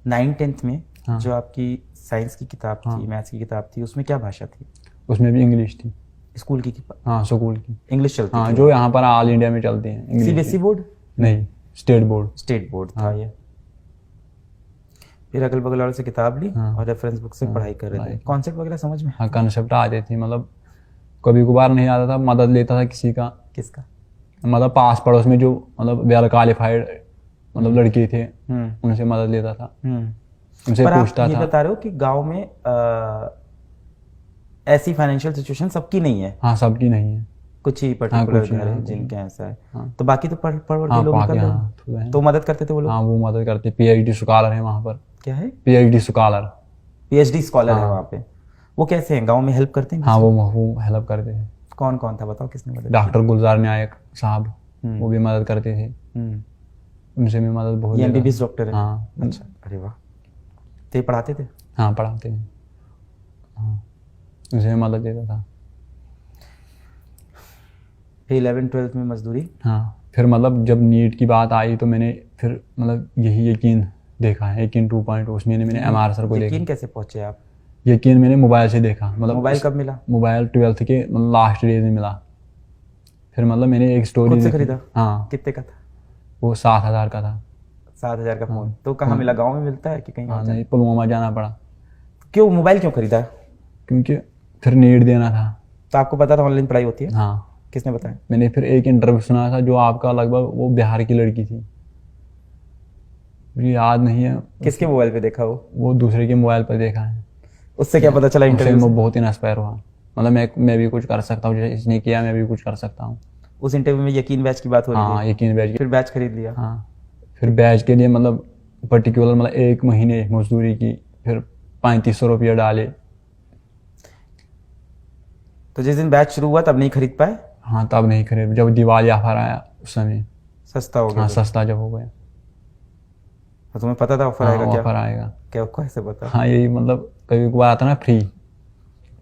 Speaker 2: 9th-10th में
Speaker 1: हाँ।
Speaker 2: जो आपकी साइंस की किताब थी, मैथ्स की किताब थी, उसमें क्या भाषा थी?
Speaker 1: उसमें भी इंग्लिश थी।
Speaker 2: स्कूल की
Speaker 1: हाँ स्कूल की।
Speaker 2: इंग्लिश चलती
Speaker 1: हाँ
Speaker 2: थी?
Speaker 1: जो यहाँ पर ऑल इंडिया में चलती है इंग्लिश।
Speaker 2: CBSE board?
Speaker 1: नहीं स्टेट बोर्ड।
Speaker 2: स्टेट बोर्ड था ये। फिर अगल बगल वालों से किताब ली
Speaker 1: हाँ।
Speaker 2: और रेफरेंस बुक से पढ़ाई कर रहे थे। कॉन्सेप्ट वगैरह समझ में?
Speaker 1: हाँ कंसेप्ट आ जाती थी, मतलब कभी कभार नहीं आता था, मदद लेता था किसी का,
Speaker 2: किसका?
Speaker 1: मतलब पास पड़ोस में जो मतलब वेल क्वालिफाइड मतलब लड़के थे
Speaker 2: हम्म।
Speaker 1: उनसे मदद लेता था,
Speaker 2: हम्म।
Speaker 1: उनसे
Speaker 2: पर आप
Speaker 1: पूछता
Speaker 2: ये
Speaker 1: था।
Speaker 2: बता रहे हो कि गांव में ऐसी फाइनेंशियल सिचुएशन सबकी नहीं है?
Speaker 1: हाँ सबकी नहीं है।
Speaker 2: कुछ ही पर्टिकुलर
Speaker 1: कुछ ही,
Speaker 2: घर है
Speaker 1: हाँ,
Speaker 2: जिनके ऐसा है।
Speaker 1: हाँ।
Speaker 2: तो बाकी तो पढ़ पढ़
Speaker 1: हाँ
Speaker 2: के लोग
Speaker 1: बाकी
Speaker 2: निकल
Speaker 1: हाँ
Speaker 2: रहे
Speaker 1: थोड़ा
Speaker 2: हैं।
Speaker 1: है।
Speaker 2: तो मदद करते थे वो लोग?
Speaker 1: हाँ वो मदद करते, PhD स्कॉलर है वहाँ पर।
Speaker 2: क्या है?
Speaker 1: PhD scholar.
Speaker 2: PhD स्कॉलर है
Speaker 1: हाँ।
Speaker 2: वहाँ पे? वो कैसे हैं, गांव में हेल्प करते हैं?
Speaker 1: हाँ वो हेल्प करते थे।
Speaker 2: कौन कौन था बताओ, किसने मदद?
Speaker 1: डॉक्टर गुलजार नायक साहब, वो भी मदद करते थे,
Speaker 2: हम्म।
Speaker 1: उनसे भी मदद बहुत
Speaker 2: ये
Speaker 1: लेता
Speaker 2: MBBS
Speaker 1: था।
Speaker 2: डॉक्टर है?
Speaker 1: हाँ
Speaker 2: अच्छा, अरे वाह। तो ये पढ़ाते थे?
Speaker 1: हाँ पढ़ाते थे। हाँ उनसे भी मदद लेता था।
Speaker 2: फिर 11th-12th में मजदूरी।
Speaker 1: हाँ, फिर मतलब जब नीट की बात आई तो मैंने फिर मतलब यही यकीन देखा है, यकीन 2.0, उसमें मैंने MR सर को देखा।
Speaker 2: यकीन कैसे पहुंचे आप?
Speaker 1: यकीन मैंने मोबाइल से देखा, मतलब
Speaker 2: मोबाइल कब मिला?
Speaker 1: मोबाइल 12th के मतलब लास्ट डेज में मिला। फिर मतलब मैंने एक स्टोरी
Speaker 2: खुद से
Speaker 1: देखी।
Speaker 2: खरीदा?
Speaker 1: हाँ,
Speaker 2: कितने का था?
Speaker 1: वो 7,000 का था।
Speaker 2: 7,000 का फोन। तो कहाँ मिला, गांव में मिलता है कि कहीं
Speaker 1: हाँ
Speaker 2: और?
Speaker 1: नहीं, पुलवामा जाना पड़ा,
Speaker 2: क्यों मोबाइल क्यों खरीदा?
Speaker 1: क्योंकि फिर नीट देना था।
Speaker 2: तो आपको पता था ऑनलाइन पढ़ाई होती है?
Speaker 1: हाँ,
Speaker 2: किसने बताया?
Speaker 1: मैंने फिर एक इंटरव्यू सुना था जो आपका, लगभग वो बिहार की लड़की थी, मुझे याद नहीं है।
Speaker 2: किसके मोबाइल पे देखा
Speaker 1: वो दूसरे के मोबाइल पर देखा है।
Speaker 2: उससे क्या पता चला
Speaker 1: उससे
Speaker 2: इंटरव्यू से?
Speaker 1: मैं बहुत इंस्पायर हुआ, मतलब मैं भी कुछ कर सकता हूँ, जैसे इसने किया मैं भी कुछ कर सकता हूँ।
Speaker 2: उस इंटरव्यू में यकीन बैच की बात हो रही
Speaker 1: हाँ,
Speaker 2: थी?
Speaker 1: यकीन बैच।
Speaker 2: फिर बैच खरीद लिया?
Speaker 1: हाँ, फिर बैच के लिए मतलब पर्टिकुलर मतलब 1 महीने मजदूरी की, फिर 3500 रुपया डाले।
Speaker 2: तो जिस दिन बैच शुरू हुआ तब नहीं खरीद पाए?
Speaker 1: हाँ, तब नहीं खरीद, जब दिवाली ऑफर आया उस समय।
Speaker 2: सस्ता हो गया?
Speaker 1: हाँ,
Speaker 2: तो
Speaker 1: सस्ता जब हो गया।
Speaker 2: तो तुम्हें पता था ऑफर
Speaker 1: हाँ,
Speaker 2: आएगा? क्या
Speaker 1: ऑफर आएगा।
Speaker 2: क्या कैसे पता?
Speaker 1: हाँ, यही मतलब कभी कभार आता ना फ्री,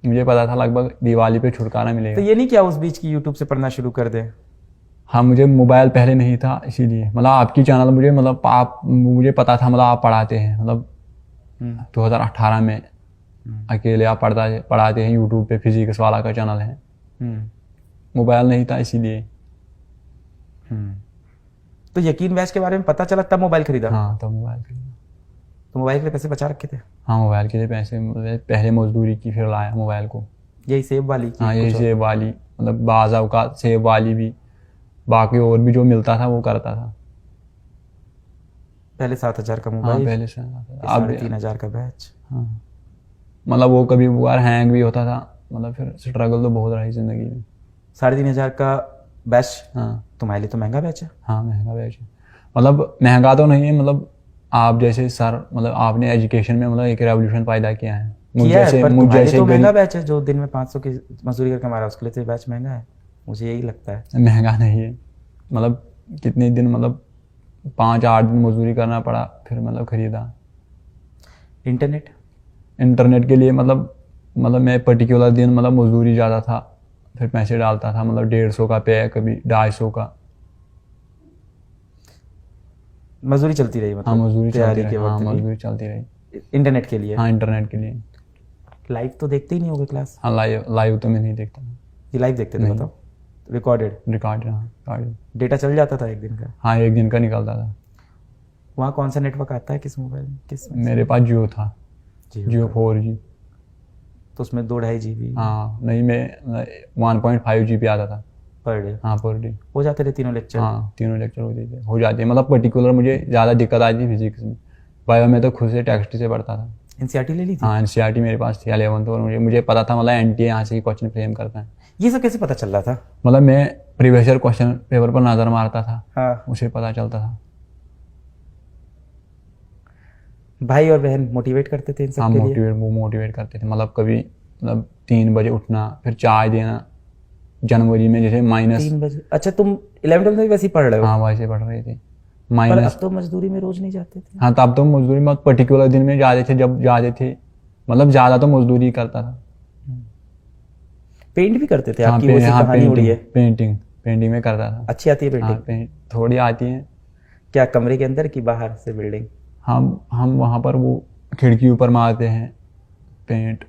Speaker 1: मुझे पता था लगभग दिवाली पे छुटकारा
Speaker 2: तो
Speaker 1: मिलेगा।
Speaker 2: ये नहीं किया उस बीच की यूट्यूब से पढ़ना शुरू कर दे?
Speaker 1: हाँ, मुझे मोबाइल पहले नहीं था, इसीलिए मतलब आपकी चैनल मुझे मतलब आप, मुझे पता था मतलब आप पढ़ाते हैं, मतलब 2018 में अकेले आप पढ़ाते हैं यूट्यूब पे, फिजिक्स वाला का चैनल है। मोबाइल नहीं था इसीलिए।
Speaker 2: तो यकीन बैच के बारे में पता चला तब मोबाइल खरीदा?
Speaker 1: हाँ, तो मोबाइल के लिए।
Speaker 2: तो मोबाइल के लिए पैसे बचा रखे थे?
Speaker 1: हाँ, मोबाइल के लिए पैसे मतलब पहले मजदूरी की, फिर लाया मोबाइल को।
Speaker 2: यही सेब वाली की?
Speaker 1: हाँ, यही
Speaker 2: कुछ और?
Speaker 1: सेब वाली, मतलब बाज़ाव का सेब वाली भी, बाकी और भी जो मिलता था वो करता था।
Speaker 2: पहले 7,000 का
Speaker 1: हाँ,
Speaker 2: मोबाइल,
Speaker 1: पहले से अब
Speaker 2: 3,500 का बैच।
Speaker 1: हाँ, मतलब वो कभी बार हैंग भी होता था, मतलब फिर स्ट्रगल तो बहुत रही ज़िंदगी में।
Speaker 2: 3,500 का बैच
Speaker 1: हाँ।
Speaker 2: तुम्हारे लिए तो महंगा बैच है।
Speaker 1: हाँ, महंगा बैच है, मतलब महंगा तो नहीं है, मतलब आप जैसे सर, मतलब आपने एजुकेशन में मतलब एक रेवोल्यूशन पैदा किया है।
Speaker 2: किया है, पर
Speaker 1: मुझ
Speaker 2: तुम्हारे लिए
Speaker 1: जैसे
Speaker 2: तो महंगा
Speaker 1: गरीब,
Speaker 2: बैच है। जो दिन में 500 की मजदूरी करके हमारा, उसके लिए तो बैच महंगा है, मुझे यही लगता है।
Speaker 1: महंगा नहीं है, मतलब कितने दिन, मतलब 5-8 दिन मजदूरी करना पड़ा, फिर मतलब खरीदा।
Speaker 2: इंटरनेट?
Speaker 1: इंटरनेट के लिए मतलब मैं पर्टिकुलर दिन मतलब मजदूरी ज़्यादा था, फिर पैसे डालता था, मतलब 150 का पे, कभी 250 का।
Speaker 2: मजदूरी चलती रही
Speaker 1: हाँ,
Speaker 2: मतलब
Speaker 1: मजदूरी चलती
Speaker 2: तैयारी
Speaker 1: रही।
Speaker 2: के
Speaker 1: हाँ,
Speaker 2: वक्त
Speaker 1: मजदूरी चलती रही।
Speaker 2: भी? इंटरनेट के लिए?
Speaker 1: हाँ, इंटरनेट के लिए।
Speaker 2: लाइव तो देखते ही नहीं होगे क्लास?
Speaker 1: हाँ, लाइव तो मैं नहीं देखता।
Speaker 2: ये लाइव देखते थे?
Speaker 1: नहीं।
Speaker 2: बताओ। रिकॉर्डेड
Speaker 1: रिकॉर्ड, हाँ रिकॉर्ड।
Speaker 2: डेटा चल जाता था एक दिन का?
Speaker 1: हाँ, 1 दिन का निकलता था।
Speaker 2: वहाँ कौन सा नेटवर्क आता है, किस मोबाइल में, किस में?
Speaker 1: मेरे पास जियो था,
Speaker 2: जियो
Speaker 1: जियो
Speaker 2: का।
Speaker 1: 4G।
Speaker 2: तो उसमें 2-2.5 GB
Speaker 1: हाँ, नहीं, मैं 1.5 GB आता था
Speaker 2: पर डे?
Speaker 1: हाँ, पर डे।
Speaker 2: हो जाते थे तीनों लेक्चर?
Speaker 1: हाँ, तीनों लेक्चर हो जाते हैं, मतलब पर्टिकुलर मुझे ज़्यादा दिक्कत आई थी फिजिक्स में। बायो में तो खुद से टेक्स्ट से पढ़ता था।
Speaker 2: एनसीईआरटी ले ली थी?
Speaker 1: हाँ, NCERT मेरे पास थी 11th, और मुझे पता था मतलब NTA यहाँ से ही क्वेश्चन फ्रेम करता है।
Speaker 2: ये सब कैसे पता चल रहा था?
Speaker 1: मतलब मैं प्रीवियस ईयर क्वेश्चन पेपर पर नज़र मारता था,
Speaker 2: हाँ।
Speaker 1: उसे पता चलता था।
Speaker 2: भाई और बहन मोटिवेट करते थे इन सब
Speaker 1: हाँ,
Speaker 2: के लिए?
Speaker 1: वो मोटिवेट करते थे, मतलब कभी मतलब 3 बजे उठना, फिर चाय देना। जनवरी में जैसे -।
Speaker 2: 3 बजे? अच्छा, तुम 11th-12th में वैसे ही पढ़ रहे हो?
Speaker 1: हाँ, वैसे पढ़ रहे थे।
Speaker 2: पर
Speaker 1: -।
Speaker 2: अब तो मजदूरी में रोज नहीं जाते थे?
Speaker 1: हाँ, तब तो मजदूरी में पर्टिकुलर दिन में जाते थे, जब जाते थे, मतलब ज़्यादा तो मजदूरी करता था।
Speaker 2: पेंट भी करते थे?
Speaker 1: हाँ,
Speaker 2: आपकी वो सी कहानी उड़ी है।
Speaker 1: पेंटिंग में करता था।
Speaker 2: अच्छी आती है पेंटिंग?
Speaker 1: हाँ, थोड़ी आती है।
Speaker 2: क्या कमरे के अंदर की बाहर से बिल्डिंग?
Speaker 1: हम वहाँ पर वो खिड़की ऊपर मारते हैं पेंट,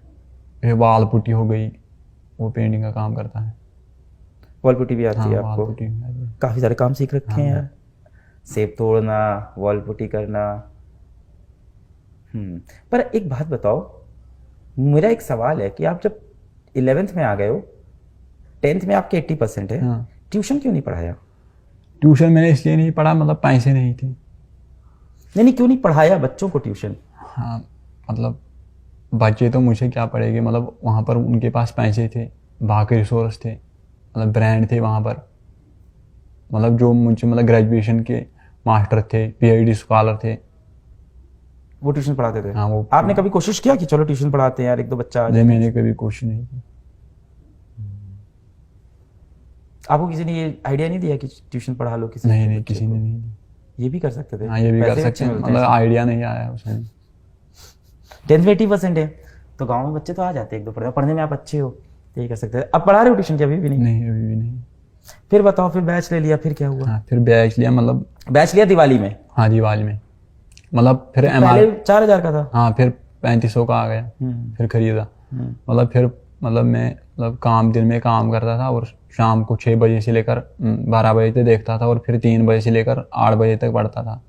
Speaker 1: फिर वाल पुट्टी हो गई, वो पेंटिंग का काम करता है।
Speaker 2: वॉल पुट्टी भी आती
Speaker 1: हाँ,
Speaker 2: है
Speaker 1: वाल
Speaker 2: आपको?
Speaker 1: पुट्टी भी आती है।
Speaker 2: काफी सारे काम सीख रखे हैं यार। सेब तोड़ना, वॉल पुट्टी करना। पर एक बात बताओ, मेरा एक सवाल है कि आप जब 11th में आ गए हो, 10th में आपके 80% है,
Speaker 1: हाँ।
Speaker 2: ट्यूशन क्यों नहीं पढ़ाया?
Speaker 1: ट्यूशन मैंने इसलिए नहीं पढ़ा, मतलब पैसे नहीं थे।
Speaker 2: नहीं, क्यों नहीं पढ़ाया बच्चों को ट्यूशन?
Speaker 1: हाँ, मतलब बच्चे तो मुझे क्या पढ़ेंगे, मतलब वहाँ पर उनके पास पैसे थे, बाकी रिसोर्स थे, मतलब ब्रांड थे वहाँ पर, मतलब जो मुझे मतलब ग्रेजुएशन के मास्टर थे, PhD स्कॉलर थे,
Speaker 2: वो ट्यूशन पढ़ाते थे?
Speaker 1: हाँ, वो।
Speaker 2: आपने कभी कोशिश किया कि चलो ट्यूशन पढ़ाते हैं यार, 1-2 बच्चा आ
Speaker 1: नहीं,
Speaker 2: जाए?
Speaker 1: मैंने कभी कोशिश नहीं की।
Speaker 2: आपको किसी ने ये आइडिया नहीं दिया कि ट्यूशन पढ़ा लो किसी
Speaker 1: नहीं,
Speaker 2: बच्चे
Speaker 1: किसी
Speaker 2: को?
Speaker 1: ने नहीं दी।
Speaker 2: ये भी कर सकते थे?
Speaker 1: हाँ, ये भी कर
Speaker 2: पैसे
Speaker 1: सकते
Speaker 2: अच्छे
Speaker 1: हैं,
Speaker 2: मिलते हैं
Speaker 1: मतलब आइडिया नहीं आया उसमें।
Speaker 2: 10th में 80% है तो गांव में बच्चे तो आ जाते हैं 1-2 पढ़ने में आप अच्छे हो, तो ये कर सकते थे। अब पढ़ा रहे हो ट्यूशन की? अभी भी नहीं?
Speaker 1: नहीं, अभी भी नहीं।
Speaker 2: फिर बताओ, फिर बैच ले लिया, फिर क्या हुआ?
Speaker 1: हाँ फिर बैच लिया, मतलब
Speaker 2: बैच लिया दिवाली में?
Speaker 1: हाँ दिवाली में, मतलब फिर
Speaker 2: पहले 4,000 का था।
Speaker 1: हाँ फिर 3500 का आ गया, फिर खरीदा। मतलब फिर मतलब मैं मतलब काम दिन में काम करता था और शाम को 6 बजे से लेकर 12 बजे तक देखता था और फिर 3 बजे से लेकर 8 बजे तक पढ़ता था।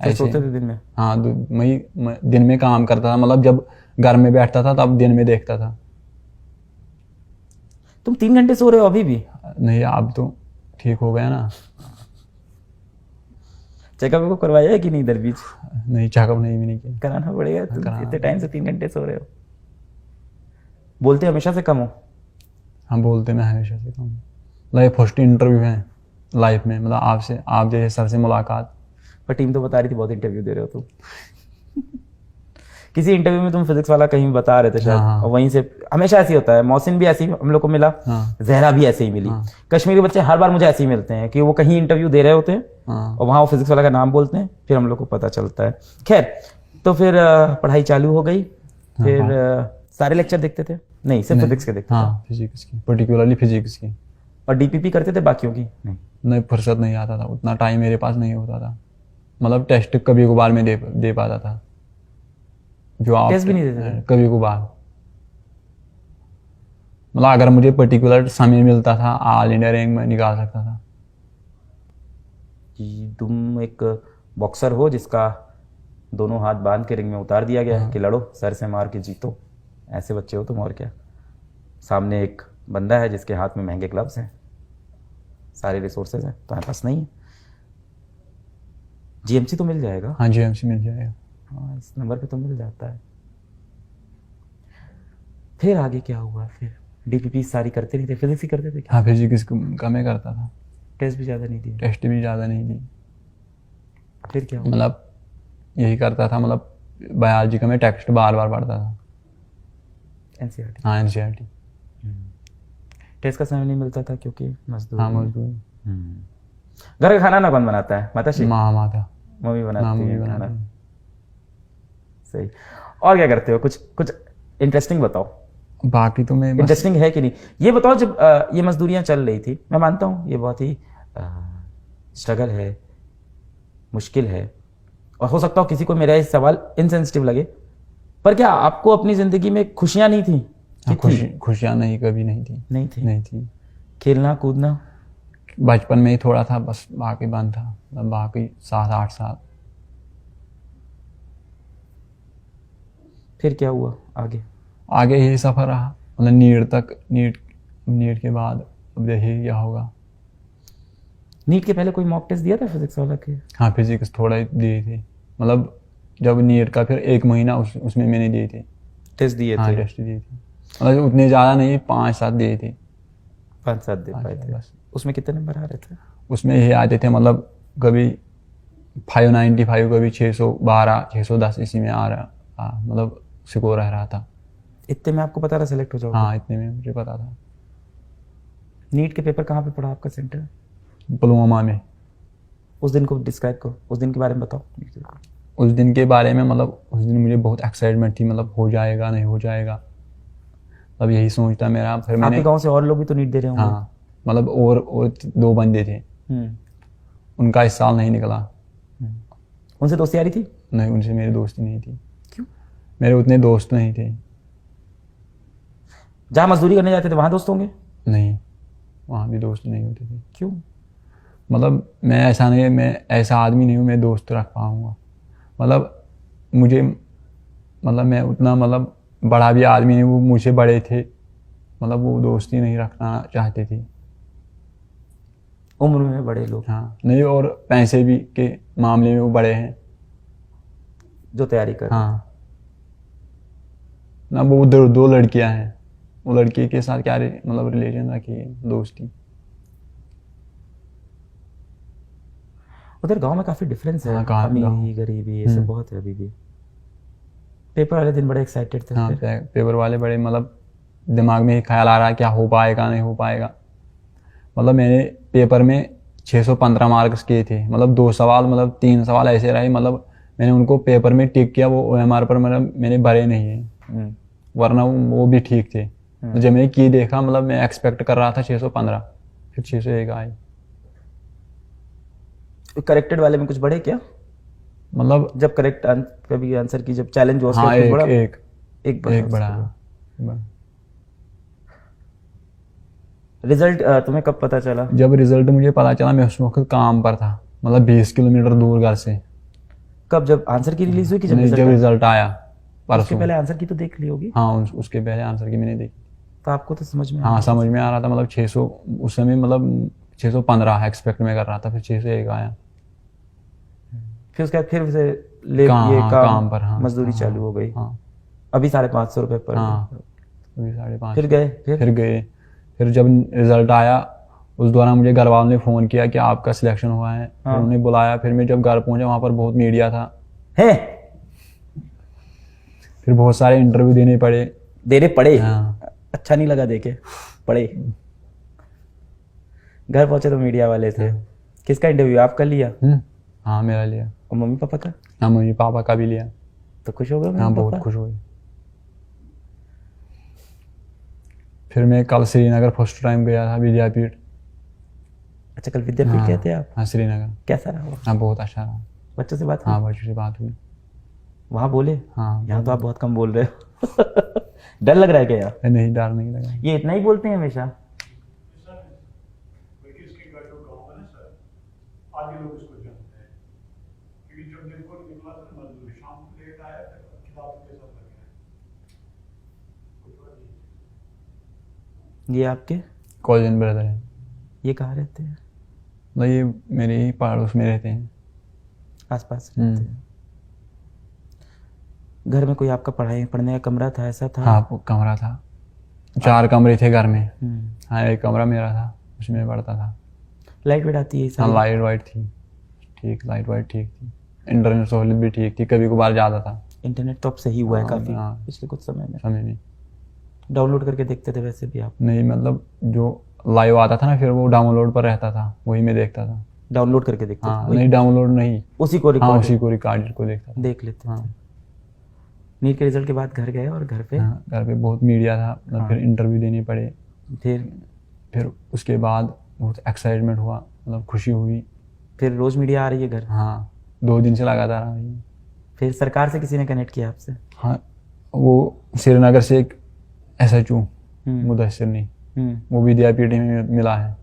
Speaker 2: फिर सोते थे दिन में?
Speaker 1: हाँ मैं दिन में काम करता था, मतलब जब घर में बैठता था तब दिन में देखता था।
Speaker 2: तुम 3 घंटे सो रहे हो अभी भी?
Speaker 1: नहीं अब तो ठीक हो गया ना।
Speaker 2: चेकअप को करवाया है कि नहीं इधर बीच?
Speaker 1: नहीं चेकअप नहीं किया।
Speaker 2: कराना पड़ेगा, तुम इतने टाइम से 3 घंटे सो रहे हो। बोलते हमेशा से कम हो?
Speaker 1: हम बोलते मैं हमेशा से कम। मतलब ये फर्स्ट इंटरव्यू है लाइफ में, मतलब आपसे, आप जैसे सर से मुलाकात। पर
Speaker 2: टीम तो बता रही थी बहुत इंटरव्यू दे रहे हो तुम। किसी इंटरव्यू में तुम फिजिक्स वाला कहीं बता रहे थे शायद।
Speaker 1: हाँ।
Speaker 2: और वहीं से हमेशा ऐसे ही होता है, मौसिन भी ऐसे ही हम लोग को मिला।
Speaker 1: हाँ।
Speaker 2: जहरा भी ऐसे ही मिली।
Speaker 1: हाँ।
Speaker 2: कश्मीरी बच्चे हर बार मुझे ऐसे ही मिलते हैं कि वो कहीं इंटरव्यू दे रहे होते हैं।
Speaker 1: हाँ।
Speaker 2: और वहाँ वो फिजिक्स वाला का नाम बोलते हैं, फिर हम लोग को पता चलता है। खैर, तो फिर पढ़ाई चालू हो गई। फिर सारे लेक्चर देखते थे? नहीं, सिर्फ फिजिक्स के देखते थे।
Speaker 1: हाँ फिजिक्स की, पर्टिकुलरली फिजिक्स की।
Speaker 2: और डीपीपी करते थे बाकियों की?
Speaker 1: नहीं फुर्सत नहीं आता था, उतना टाइम मेरे पास नहीं होता था। मतलब टेस्ट कभी कभार में दे पाता था। जो आप
Speaker 2: टेस्ट भी नहीं देते थे?
Speaker 1: कभी कभार, मतलब अगर मुझे पर्टिकुलर समय मिलता था ऑल इंडिया रैंक में निकाल सकता था।
Speaker 2: कि तुम एक बॉक्सर हो जिसका दोनों हाथ बांध के रिंग में उतार दिया गया है कि लड़ो, सर से मार के जीतो। ऐसे बच्चे हो तुम, और क्या। सामने एक बंदा है जिसके हाथ में महंगे ग्लव्स हैं, सारे रिसोर्सेज हैं, तुम्हारे पास नहीं है। जीएमसी तो मिल जाएगा।
Speaker 1: हाँ जीएमसी मिल जाएगा।
Speaker 2: हाँ, इस नंबर पे तो मिल जाता है। फिर आगे क्या हुआ? फिर डीपीपी सारी करते नहीं थे, फिजिक्स ही करते थे?
Speaker 1: हाँ फिजिक्स कम ही करता था।
Speaker 2: टेस्ट भी ज़्यादा नहीं दिए?
Speaker 1: टेस्ट भी ज़्यादा नहीं दी।
Speaker 2: फिर क्या हुआ?
Speaker 1: मतलब यही करता था, मतलब बायोलॉजी का मैं टेक्स्ट बार बार पढ़ता था।
Speaker 2: एनसीईआरटी?
Speaker 1: हाँ एनसीईआरटी।
Speaker 2: टेस्ट का समय नहीं मिलता था क्योंकि मजदूर?
Speaker 1: हाँ मजदूर।
Speaker 2: घर का खाना ना कौन बनाता है? माताश्री?
Speaker 1: माता।
Speaker 2: मम्मी बनाती है खाना। सही। और क्या करते हो? कुछ इंटरेस्टिंग बताओ।
Speaker 1: बाकी तो मैं
Speaker 2: इंटरेस्टिंग है कि नहीं ये बताओ। जब ये मजदूरियां चल रही थी, मैं मानता हूँ ये बहुत ही स्ट्रगल है, मुश्किल है, और हो सकता हो किसी को मेरा ये सवाल इनसेंसिटिव लगे, पर क्या आपको अपनी जिंदगी में खुशियां नहीं थी?
Speaker 1: खुशियां नहीं, कभी नहीं थी। नहीं थी।
Speaker 2: खेलना कूदना
Speaker 1: बचपन में ही थोड़ा था बस, बाकी बंद था। मतलब बाकी 7-8 साल।
Speaker 2: फिर क्या हुआ आगे?
Speaker 1: आगे यही सफर रहा, मतलब नीट के बाद अब देखिए क्या होगा।
Speaker 2: नीट के पहले कोई मॉक टेस्ट दिया था फिजिक्स वाला के?
Speaker 1: हाँ फिजिक्स थोड़ा ही दिए थे, मतलब जब नीट का फिर 1 महीना उसमें मैंने दिए थे।
Speaker 2: टेस्ट दिए थे?
Speaker 1: हाँ टेस्ट दिए थे, मतलब उतने ज़्यादा नहीं, 5-7 दिए थे।
Speaker 2: 5-7 दे पाए थे बस? उसमें कितने नंबर आ रहे थे?
Speaker 1: उसमें ये आते थे, मतलब कभी 595, कभी 612, 610 इसी में आ रहा, मतलब स्कोर रह रहा था।
Speaker 2: इतने में आपको पता था सेलेक्ट हो जाओगे?
Speaker 1: हाँ इतने में मुझे पता था।
Speaker 2: नीट के पेपर कहाँ पे पड़ा आपका सेंटर?
Speaker 1: पुलवामा में।
Speaker 2: उस दिन को डिस्क्राइब करो, उस दिन के बारे में बताओ।
Speaker 1: उस दिन के बारे में, मतलब उस दिन मुझे बहुत एक्साइटमेंट थी, मतलब हो जाएगा नहीं हो जाएगा, अब यही सोचता मेरा। फिर मैंने
Speaker 2: आपके गांव से और लोग भी तो नीट दे रहे होंगे?
Speaker 1: हाँ, मतलब और 2 बंदे थे, उनका इस साल नहीं निकला।
Speaker 2: उनसे दोस्ती यारी थी?
Speaker 1: नहीं, उनसे मेरी दोस्ती नहीं थी।
Speaker 2: क्यों?
Speaker 1: मेरे उतने दोस्त नहीं थे।
Speaker 2: जहाँ मजदूरी करने जाते थे वहाँ दोस्त होंगे?
Speaker 1: नहीं, वहाँ भी दोस्त नहीं होते थे।
Speaker 2: क्यों?
Speaker 1: मतलब मैं ऐसा आदमी नहीं हूँ मैं दोस्त रख पाऊँगा। मतलब मुझे, मतलब मैं उतना मतलब बड़ा भी आदमी नहीं, वो मुझसे बड़े थे, मतलब वो दोस्ती नहीं रखना चाहते थे।
Speaker 2: उम्र में बड़े लोग?
Speaker 1: हाँ नहीं, और पैसे भी के मामले में वो बड़े हैं
Speaker 2: जो तैयारी कर।
Speaker 1: हाँ ना, वो 2 लड़कियां हैं, वो लड़की के साथ क्या मतलब रिलेशन रखी है, दोस्ती।
Speaker 2: उधर गांव में काफी डिफरेंस है।
Speaker 1: हाँ,
Speaker 2: अमीरी गरीबी ये सब बहुत है अभी भी। पेपर वाले दिन बड़े एक्साइटेड थे?
Speaker 1: हाँ पेपर वाले बड़े, मतलब दिमाग में ही ख्याल आ रहा है क्या हो पाएगा नहीं हो पाएगा। मतलब मैंने पेपर में 615 मार्क्स किए थे, मतलब 2 सवाल, मतलब 3 सवाल ऐसे रहे, मतलब मैंने उनको पेपर में टिक किया, वो OMR पर मतलब मैंने भरे नहीं है, वरना वो भी ठीक थे। तो जब मैंने की देखा, मतलब मैं एक्सपेक्ट कर रहा था 615, फिर 601 आई।
Speaker 2: करेक्टेड वाले में कुछ बढ़े क्या?
Speaker 1: मतलब
Speaker 2: जब करेक्ट कभी आंसर की जब चैलेंज हुआ उसके
Speaker 1: हाँ
Speaker 2: बाद कुछ बढ़ा?
Speaker 1: एक
Speaker 2: बढ़ा
Speaker 1: बड़ा
Speaker 2: उसके बाद। रिजल्ट तुम्हें कब पता चला?
Speaker 1: जब रिजल्ट मुझे पता चला मैं उस वक्त काम पर था, मतलब 20 किलोमीटर दूर घर से।
Speaker 2: कब, जब आंसर की रिलीज हुई कि जब
Speaker 1: नहीं,
Speaker 2: रिजल्ट
Speaker 1: जब
Speaker 2: आया?
Speaker 1: रिजल्ट आया
Speaker 2: उसके
Speaker 1: परसों।
Speaker 2: पहले आंसर की तो देख ली होगी।
Speaker 1: हाँ उसके पहले आंसर की मैंने देखी।
Speaker 2: तो आपको तो समझ में आ
Speaker 1: हाँ
Speaker 2: रहा
Speaker 1: समझ में आ रहा था, मतलब 600 उस समय, मतलब 615 एक्सपेक्ट में कर रहा था, फिर 601 आया।
Speaker 2: था। फिर उसके बाद फिर से ले
Speaker 1: हाँ
Speaker 2: ये
Speaker 1: हाँ काम पर, हाँ
Speaker 2: मजदूरी
Speaker 1: हाँ,
Speaker 2: चालू हो गई।
Speaker 1: हाँ
Speaker 2: अभी 550 रुपये पर
Speaker 1: हाँ
Speaker 2: डे।
Speaker 1: अभी 550।
Speaker 2: फिर गए
Speaker 1: फिर गए। फिर जब रिजल्ट आया उस दौरान मुझे घर वालों ने फ़ोन किया कि आपका सिलेक्शन हुआ है। फिर
Speaker 2: हाँ।
Speaker 1: उन्हें बुलाया। फिर मैं जब घर पहुंचा वहाँ पर बहुत मीडिया था।
Speaker 2: है
Speaker 1: फिर बहुत सारे इंटरव्यू देने पड़े।
Speaker 2: देने पड़े?
Speaker 1: हाँ।
Speaker 2: अच्छा नहीं लगा देके? पड़े। घर पहुंचे तो मीडिया वाले थे। किसका इंटरव्यू आप कर लिया?
Speaker 1: हाँ मेरा लिया।
Speaker 2: और मम्मी पापा का?
Speaker 1: हाँ मम्मी पापा का भी लिया।
Speaker 2: तो खुश हो गए
Speaker 1: हाँ
Speaker 2: मम्मी
Speaker 1: बहुत
Speaker 2: पापा?
Speaker 1: खुश हुए। फिर मैं कल श्रीनगर फर्स्ट टाइम गया था विद्यापीठ।
Speaker 2: अच्छा, कल विद्यापीठ गए थे आप?
Speaker 1: हाँ श्रीनगर।
Speaker 2: कैसा रहा वो?
Speaker 1: हाँ बहुत अच्छा रहा।
Speaker 2: बच्चों से बात हुई?
Speaker 1: हाँ बच्चों से बात हुई।
Speaker 2: वहाँ बोले?
Speaker 1: हाँ
Speaker 2: यहाँ तो आप बहुत कम बोल रहे हो। डर लग रहा है क्या यार?
Speaker 1: नहीं, डर नहीं लगा।
Speaker 2: ये इतना ही बोलते हैं हमेशा?
Speaker 3: इसके घर जो गाँव है ना सर, आगे लोग इसको जानते हैं, क्योंकि जब दिन को निकला था मजदूर शाम को लेट आया फिर किताब के साथ लग गया। कुछ और नहीं।
Speaker 2: ये आपके
Speaker 1: कॉलेज ब्रदर है।
Speaker 2: ये कहाँ रहते हैं?
Speaker 1: मतलब ये मेरे ही पड़ोस में रहते हैं।
Speaker 2: आसपास रहते हैं? घर में कोई आपका पढ़ने का कमरा था, ऐसा था?
Speaker 1: हाँ वो कमरा था। 4 कमरे थे घर में।
Speaker 2: हम्म।
Speaker 1: हाँ एक कमरा मेरा था, उसमें पढ़ता था।
Speaker 2: लाइट वेट आती है
Speaker 1: हाँ
Speaker 2: सारी?
Speaker 1: लाइट वाइट थी ठीक, लाइट वाइट ठीक थी। इंटरनेट सहूलियत भी ठीक थी, कभी कभार ज़्यादा था
Speaker 2: इंटरनेट तो अब सही हुआ है
Speaker 1: हाँ,
Speaker 2: काफी
Speaker 1: हाँ।
Speaker 2: पिछले कुछ समय में।
Speaker 1: समय में।
Speaker 2: डाउनलोड करके देखते थे वैसे भी आप?
Speaker 1: नहीं मतलब जो लाइव आता था ना फिर वो डाउनलोड पर रहता था, वही मैं देखता था।
Speaker 2: डाउनलोड करके देखते
Speaker 1: हाँ
Speaker 2: थे?
Speaker 1: नहीं डाउनलोड नहीं,
Speaker 2: उसी को
Speaker 1: हाँ
Speaker 2: रिकॉर्ड
Speaker 1: उसी को रिकॉर्डेड को देखता था।
Speaker 2: देख लेते
Speaker 1: हाँ।
Speaker 2: थे? नीट के रिजल्ट के बाद घर गए और घर पे
Speaker 1: हाँ घर पे बहुत मीडिया था, मतलब फिर इंटरव्यू देने पड़े। फिर उसके बाद बहुत एक्साइटमेंट हुआ, मतलब खुशी हुई।
Speaker 2: फिर रोज मीडिया आ रही है घर?
Speaker 1: हाँ 2 दिन से लगातार आ रही है।
Speaker 2: फिर सरकार से किसी ने कनेक्ट किया आपसे?
Speaker 1: हाँ वो श्रीनगर से एक SHO मुदस्सिर ने, वो विद्यापीठ में मिला है।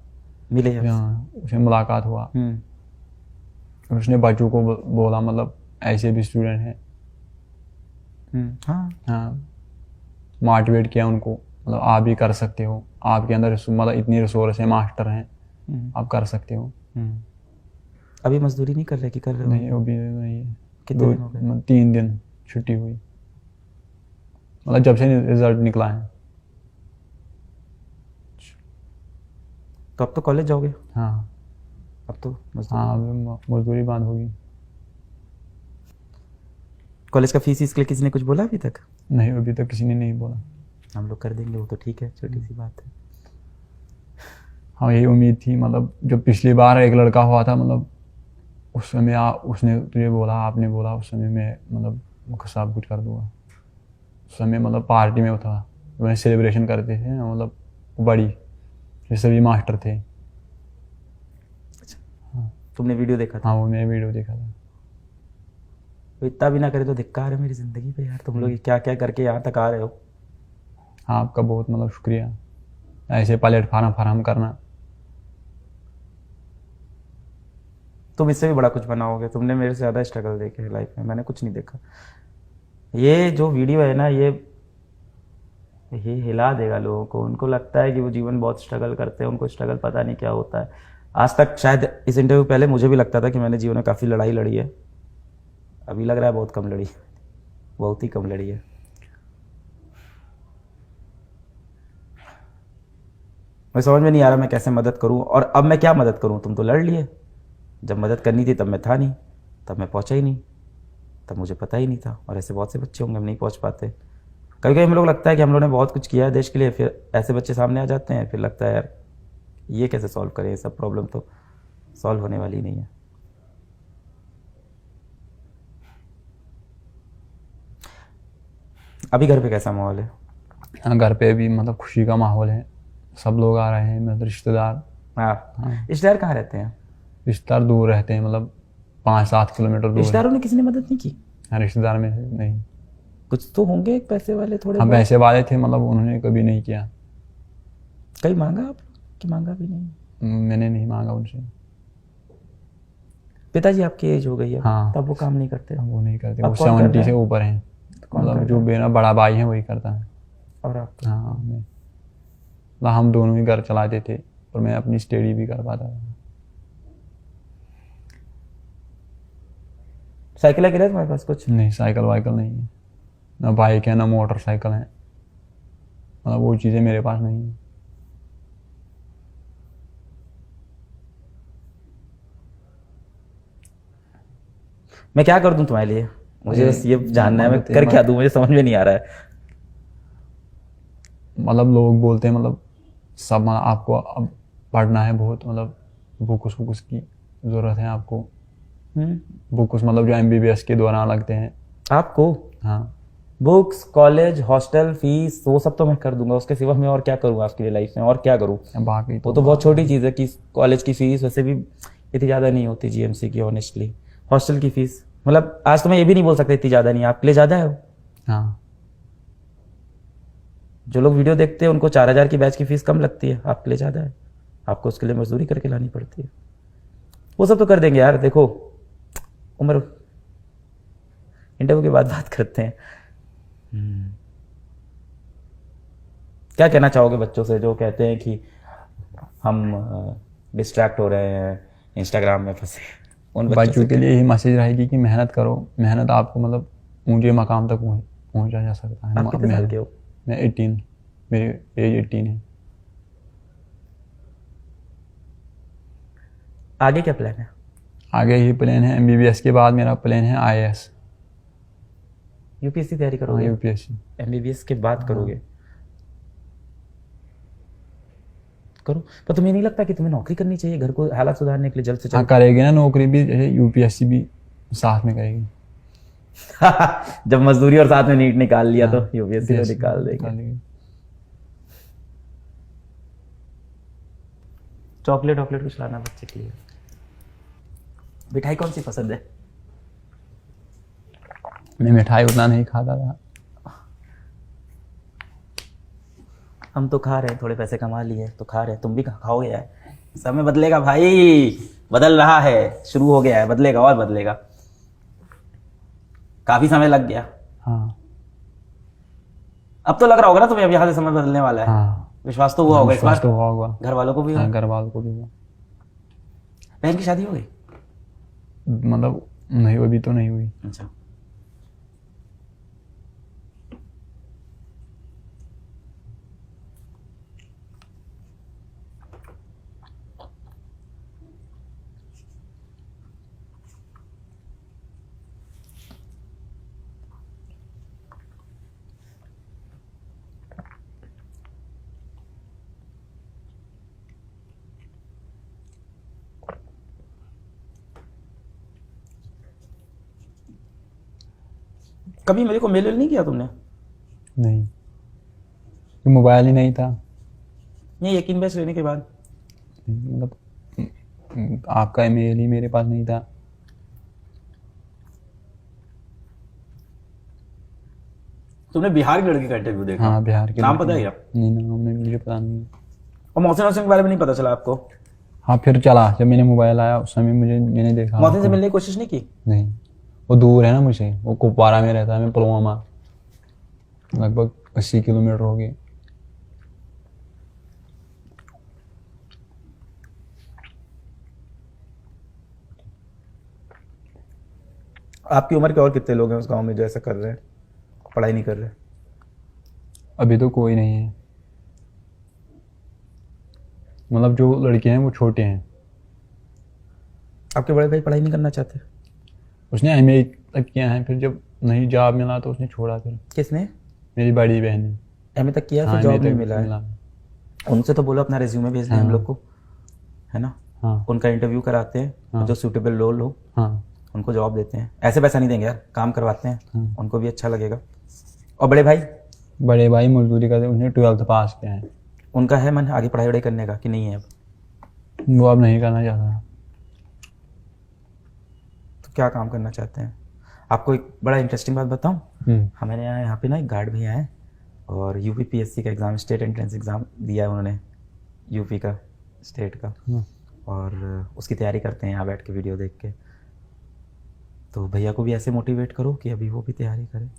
Speaker 2: मिले आपसे?
Speaker 1: हाँ उससे मुलाकात हुआ।
Speaker 2: हम्म।
Speaker 1: उसने बच्चों को बोला मतलब ऐसे भी स्टूडेंट हैं।
Speaker 2: हाँ।
Speaker 1: हाँ मोटिवेट किया उनको, मतलब आप भी कर सकते हो, आपके अंदर मतलब इतनी रिसोर्स है, मास्टर हैं, आप कर सकते हो।
Speaker 2: अभी मजदूरी नहीं कर रहे कि कर रहे हो?
Speaker 1: नहीं वो भी नहीं है।
Speaker 2: कितने दिन हो गए?
Speaker 1: 3 दिन छुट्टी हुई, मतलब जब से रिजल्ट निकला है।
Speaker 2: तो अब तो कॉलेज जाओगे?
Speaker 1: हाँ
Speaker 2: अब तो मजदूरी।
Speaker 1: हाँ अब मजदूरी बंद होगी।
Speaker 2: कॉलेज का फीस इसके लिए किसी ने कुछ बोला अभी तक?
Speaker 1: नहीं अभी तक किसी ने नहीं बोला।
Speaker 2: हम लोग कर देंगे वो तो ठीक है, छोटी सी बात है।
Speaker 1: हाँ यही उम्मीद थी, मतलब जब पिछली बार एक लड़का हुआ था, मतलब उस समय उसने तुझे बोला, आपने बोला उस समय मैं मतलब सब कुछ कर दूंगा। उस समय मतलब पार्टी में था, वह सेलिब्रेशन करते थे मतलब बड़ी, ये सभी मास्टर थे।
Speaker 2: तुमने वीडियो देखा था?
Speaker 1: हाँ वो मैं वीडियो देखा था।
Speaker 2: तो इतना भी ना करे तो धिक्कार है मेरी जिंदगी पे यार, तुम लोग क्या क्या करके यहाँ तक आ रहे हो।
Speaker 1: हाँ आपका बहुत मतलब शुक्रिया, ऐसे प्लेटफार्म फराहम करना।
Speaker 2: तुम इससे भी बड़ा कुछ बनाओगे, तुमने मेरे से ज़्यादा स्ट्रगल देखे है लाइफ में, मैंने कुछ नहीं देखा। ये जो वीडियो है ना ये हिला देगा लोगों को। उनको लगता है कि वो जीवन बहुत स्ट्रगल करते हैं, उनको स्ट्रगल पता नहीं क्या होता है। आज तक शायद इस इंटरव्यू पहले मुझे भी लगता था कि मैंने जीवन में काफ़ी लड़ाई लड़ी है, अभी लग रहा है बहुत कम लड़ी, बहुत ही कम लड़ी है। मैं समझ में नहीं आ रहा मैं कैसे मदद करूं, और अब मैं क्या मदद करूं। तुम तो लड़ लिए, जब मदद करनी थी तब मैं था नहीं, तब मैं पहुंचा ही नहीं, तब मुझे पता ही नहीं था। और ऐसे बहुत से बच्चे होंगे हम नहीं पहुंच पाते। कभी कभी हम लोग लगता है कि हम लोगों ने बहुत कुछ किया है देश के लिए, फिर ऐसे बच्चे सामने आ जाते हैं, फिर लगता है यार ये कैसे सॉल्व करें, ये सब प्रॉब्लम तो सॉल्व होने वाली नहीं है। अभी घर पे कैसा माहौल है?
Speaker 1: हाँ घर पे भी मतलब खुशी का माहौल है, सब लोग आ रहे हैं, मतलब रिश्तेदार
Speaker 2: हाँ, रिश्तेदार कहाँ रहते हैं?
Speaker 1: रिश्तेदार दूर रहते हैं, मतलब 5-7 किलोमीटर दूर है।
Speaker 2: रिश्तेदारों ने किसी ने मदद नहीं की?
Speaker 1: हाँ, रिश्तेदार में से नहीं।
Speaker 2: कुछ तो होंगे पैसे वाले थोड़े
Speaker 1: हम
Speaker 2: बहुत।
Speaker 1: पैसे वाले थे, मतलब उन्होंने कभी नहीं किया।
Speaker 2: कहीं मांगा आप कि मांगा भी नहीं?
Speaker 1: मैंने नहीं मांगा उनसे।
Speaker 2: पिताजी आपकी एज हो गई है,
Speaker 1: हाँ।
Speaker 2: तब वो काम नहीं करते?
Speaker 1: वो नहीं करते,
Speaker 2: अब
Speaker 1: वो
Speaker 2: कौन कर रहा
Speaker 1: 70 से
Speaker 2: है?
Speaker 1: ऊपर हैं।
Speaker 2: कौन कर
Speaker 1: मतलब
Speaker 2: रहा
Speaker 1: जो
Speaker 2: है?
Speaker 1: मेरा बड़ा भाई है वही करता है।
Speaker 2: और आप?
Speaker 1: हाँ, मतलब हम दोनों ही घर चलाते थे और मैं अपनी स्टडी भी कर पाता था।
Speaker 2: साइकिल है तुम्हारे पास कुछ?
Speaker 1: नहीं, साइकिल वाइकिल नहीं है, ना बाइक है ना मोटरसाइकिल है, मतलब वो चीज़ें मेरे पास नहीं है।
Speaker 2: मैं क्या कर दूं तुम्हारे लिए? मुझे बस ये जानना है, मैं
Speaker 1: मदद-
Speaker 2: कर क्या दूं, मुझे समझ में नहीं आ रहा है।
Speaker 1: मतलब लोग बोलते हैं, मतलब सब, मतलब आपको अब पढ़ना है बहुत, मतलब बुक्स की ज़रूरत है आपको। बुक्स मतलब जो MBBS के दौरान लगते हैं।
Speaker 2: आपको
Speaker 1: हाँ,
Speaker 2: बुक्स, कॉलेज, हॉस्टल फीस, वो सब तो मैं कर दूंगा। उसके सिवा मैं और क्या करूंगा आपके लिए लाइफ में? और क्या करूं?
Speaker 1: बाकी
Speaker 2: वो तो बहुत छोटी चीज़ है कि कॉलेज की फीस वैसे भी इतनी ज़्यादा नहीं होती GMC की, ऑनेस्टली। हॉस्टल की फीस मतलब आज तो मैं ये भी नहीं बोल सकता इतनी ज़्यादा नहीं है, आपके लिए ज़्यादा है वो।
Speaker 1: हाँ,
Speaker 2: जो लोग वीडियो देखते हैं उनको 4,000 की बैच की फीस कम लगती है, आपके लिए ज़्यादा है। आपको उसके लिए मजदूरी करके लानी पड़ती है। वो सब तो कर देंगे यार। देखो उम्र, इंटरव्यू के बाद बात करते हैं। क्या कहना चाहोगे बच्चों से जो कहते हैं कि हम डिस्ट्रैक्ट हो रहे हैं, इंस्टाग्राम में फंसे? उन
Speaker 1: बच्चों के लिए यही मैसेज रहेगी कि मेहनत करो। मेहनत आपको मतलब ऊंचे मकाम तक पहुंचा जा सकता है।
Speaker 2: आप कितने साल के हो?
Speaker 1: मैं 18, मेरी एज 18 है।
Speaker 2: आगे क्या प्लान है?
Speaker 1: आगे ही प्लान है, MBBS के बाद मेरा प्लान है IAS।
Speaker 2: UPSC तैयारी
Speaker 1: हाँ,
Speaker 2: करोगे?
Speaker 1: UPSC।
Speaker 2: MBBS के बाद करोगे? करो, पर तुम्हें नहीं लगता कि तुम्हें नौकरी करनी चाहिए घर को हालात सुधारने के लिए जल्द से
Speaker 1: हाँ,
Speaker 2: जल्द?
Speaker 1: करेगी ना नौकरी भी, जैसे UPSC भी साथ में करेगी।
Speaker 2: जब मजदूरी और साथ में नीट निकाल लिया तो
Speaker 1: हाँ,
Speaker 2: UPSC में
Speaker 1: UPSC
Speaker 2: निकाल देंगे।
Speaker 1: देगी।
Speaker 2: चॉकलेट वॉकलेट कुछ लाना बच्चे के लिए। मिठाई कौन सी पसंद है?
Speaker 1: मैं मिठाई उतना नहीं खाता था।
Speaker 2: हम तो खा रहे हैं, थोड़े पैसे कमा लिए तो खा रहे हैं। तुम भी खाओगे यार, समय बदलेगा भाई, बदल रहा है, शुरू हो गया है, बदलेगा और बदलेगा। काफी समय लग गया।
Speaker 1: हाँ,
Speaker 2: अब तो लग रहा होगा ना तुम्हें अब यहाँ से समय बदलने वाला है?
Speaker 1: हाँ,
Speaker 2: विश्वास तो हुआ होगा इस
Speaker 1: विश्वास
Speaker 2: बार?
Speaker 1: तो हुआ होगा।
Speaker 2: घर वालों को भी हुआ?
Speaker 1: हाँ, घर वालों को भी हुआ।
Speaker 2: बहन की शादी हो गई?
Speaker 1: मतलब नहीं, अभी तो नहीं हुई।
Speaker 2: अच्छा। कभी मेरे को मेल नहीं किया तुमने?
Speaker 1: नहीं, कि मोबाइल ही नहीं था।
Speaker 2: ये यकीन बैच लेने के बाद?
Speaker 1: मतलब आपका ईमेल ही मेरे पास नहीं था।
Speaker 2: तुमने बिहार की लड़की का इंटरव्यू देखा?
Speaker 1: हाँ, बिहार के।
Speaker 2: नाम पता है क्या?
Speaker 1: नहीं, नाम नहीं, मुझे पता नहीं।
Speaker 2: और मौसम वौसम के बारे में नहीं पता चला आपको?
Speaker 1: हाँ, फिर चला जब मैंने मोबाइल आया उस समय मैंने देखा।
Speaker 2: मौसम से मिलने की कोशिश नहीं की?
Speaker 1: नहीं, वो दूर है ना मुझे, वो कुपवारा में रहता है, मैं पुलवामा, लगभग 80 किलोमीटर होगी।
Speaker 2: आपकी उम्र के और कितने लोग हैं उस गांव में जो ऐसा कर रहे हैं, पढ़ाई नहीं कर रहे?
Speaker 1: अभी तो कोई नहीं है, मतलब जो लड़के हैं वो छोटे हैं।
Speaker 2: आपके बड़े भाई पढ़ाई नहीं करना चाहते?
Speaker 1: उसने MA तक किया है, फिर जब नहीं जॉब मिला तो उसने छोड़ा। फिर
Speaker 2: किसने?
Speaker 1: मेरी बड़ी बहन ने।
Speaker 2: MA तक किया,
Speaker 1: हाँ,
Speaker 2: फिर जॉब
Speaker 1: MA
Speaker 2: नहीं
Speaker 1: तक
Speaker 2: मिला है? उनसे तो बोलो अपना रिज्यूमे भेज दें हम लोग को, है ना?
Speaker 1: हाँ,
Speaker 2: उनका इंटरव्यू कराते हैं,
Speaker 1: हाँ।
Speaker 2: जो सूटेबल रोल हो
Speaker 1: हाँ,
Speaker 2: उनको जॉब देते हैं। ऐसे पैसा नहीं देंगे यार, काम करवाते हैं,
Speaker 1: हाँ।
Speaker 2: उनको भी अच्छा लगेगा। और बड़े भाई?
Speaker 1: बड़े भाई मजदूरी करते, उसने 12th पास किया है।
Speaker 2: उनका है मन आगे पढ़ाई वढ़ाई करने का कि नहीं है अब?
Speaker 1: वो अब नहीं करना चाहता।
Speaker 2: तो क्या काम करना चाहते हैं? आपको एक बड़ा इंटरेस्टिंग बात बताऊं, हमारे यहाँ पे ना एक गार्ड भैया है और यूपीपीएससी का एग्ज़ाम, स्टेट एंट्रेंस एग्ज़ाम दिया है उन्होंने, यूपी का, स्टेट का, और उसकी तैयारी करते हैं यहाँ बैठ के वीडियो देख के। तो भैया को भी ऐसे मोटिवेट करो कि अभी वो भी तैयारी करे।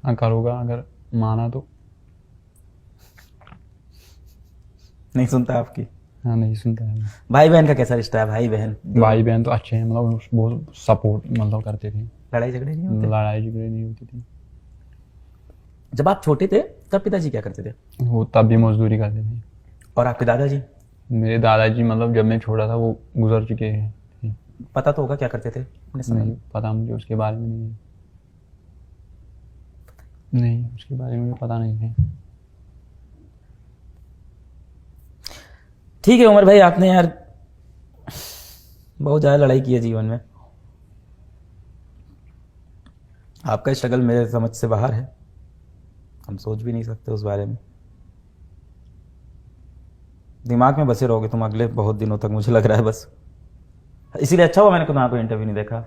Speaker 1: हाँ करूँगा, अगर माना तो।
Speaker 2: नहीं सुनता आपकी?
Speaker 1: हाँ नहीं सुनता है।
Speaker 2: भाई बहन का कैसा रिश्ता है? भाई बहन
Speaker 1: भाई बहन तो अच्छे हैं, मतलब बहुत सपोर्ट मतलब करते थे।
Speaker 2: लड़ाई झगड़े नहीं होते?
Speaker 1: लड़ाई झगड़े नहीं होती थी।
Speaker 2: जब आप छोटे थे तब पिताजी क्या करते थे?
Speaker 1: वो तब भी मजदूरी करते थे।
Speaker 2: और आपके दादाजी?
Speaker 1: मेरे दादाजी मतलब जब मैं छोटा था वो गुजर चुके हैं।
Speaker 2: पता तो होगा क्या करते थे?
Speaker 1: नहीं पता मुझे उसके बारे में, नहीं उसके बारे में मुझे पता नहीं है।
Speaker 2: ठीक है उमर भाई, आपने यार बहुत ज़्यादा लड़ाई की है जीवन में। आपका स्ट्रगल मेरे समझ से बाहर है, हम सोच भी नहीं सकते उस बारे में। दिमाग में बसे रहोगे तुम अगले बहुत दिनों तक, मुझे लग रहा है बस। इसीलिए अच्छा हुआ मैंने तुम्हारा कोई इंटरव्यू नहीं देखा,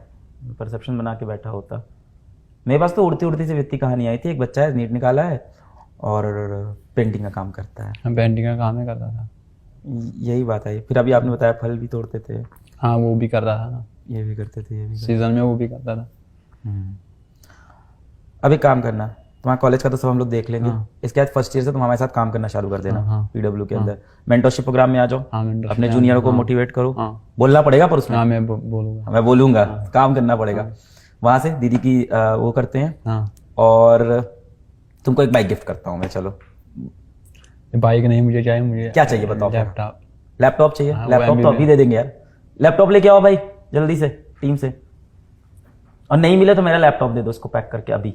Speaker 2: परसेप्शन बना के बैठा होता। मेरे पास तो उड़ती उड़ती से व्यक्ति कहानी आई थी। एक बच्चा है, नीट निकाला है और पेंटिंग का काम करता है।
Speaker 1: हम पेंटिंग का काम ही करता था।
Speaker 2: यही बात आई। फिर अभी आपने बताया फल भी तोड़ते थे।
Speaker 1: हाँ वो भी करता था ना,
Speaker 2: ये भी करते थे, ये भी करते
Speaker 1: सीजन में वो भी करता था।
Speaker 2: अब एक काम करना, तुम्हारा कॉलेज का तो सब हम लोग देख लेंगे।
Speaker 1: हाँ।
Speaker 2: इसके बाद फर्स्ट ईयर से तुम हमारे साथ काम करना चालू कर देना।
Speaker 1: हाँ।
Speaker 2: पीडब्ल्यू के अंदर मेंटरशिप प्रोग्राम में आ जाओ।
Speaker 1: हाँ, mentorship
Speaker 2: अपने
Speaker 1: में
Speaker 2: जूनियरों को
Speaker 1: हाँ।
Speaker 2: मोटिवेट करो।
Speaker 1: हाँ।
Speaker 2: बोलना पड़ेगा पर उसमें।
Speaker 1: हाँ मैं बोलूँगा।
Speaker 2: मैं बोलूंगा, काम करना पड़ेगा। वहां से दीदी की वो करते हैं।
Speaker 1: हाँ
Speaker 2: और तुमको एक बाइक गिफ्ट करता हूँ मैं। चलो
Speaker 1: बाइक नहीं मुझे चाहिए, मुझे
Speaker 2: क्या चाहिए बताओ?
Speaker 1: लैपटॉप।
Speaker 2: लैपटॉप चाहिए?
Speaker 1: हाँ,
Speaker 2: लैपटॉप
Speaker 1: वो
Speaker 2: तो
Speaker 1: MBA
Speaker 2: अभी दे देंगे यार। लैपटॉप लेके आओ भाई जल्दी से टीम से। और नहीं मिले तो मेरा लैपटॉप दे दो उसको पैक करके अभी।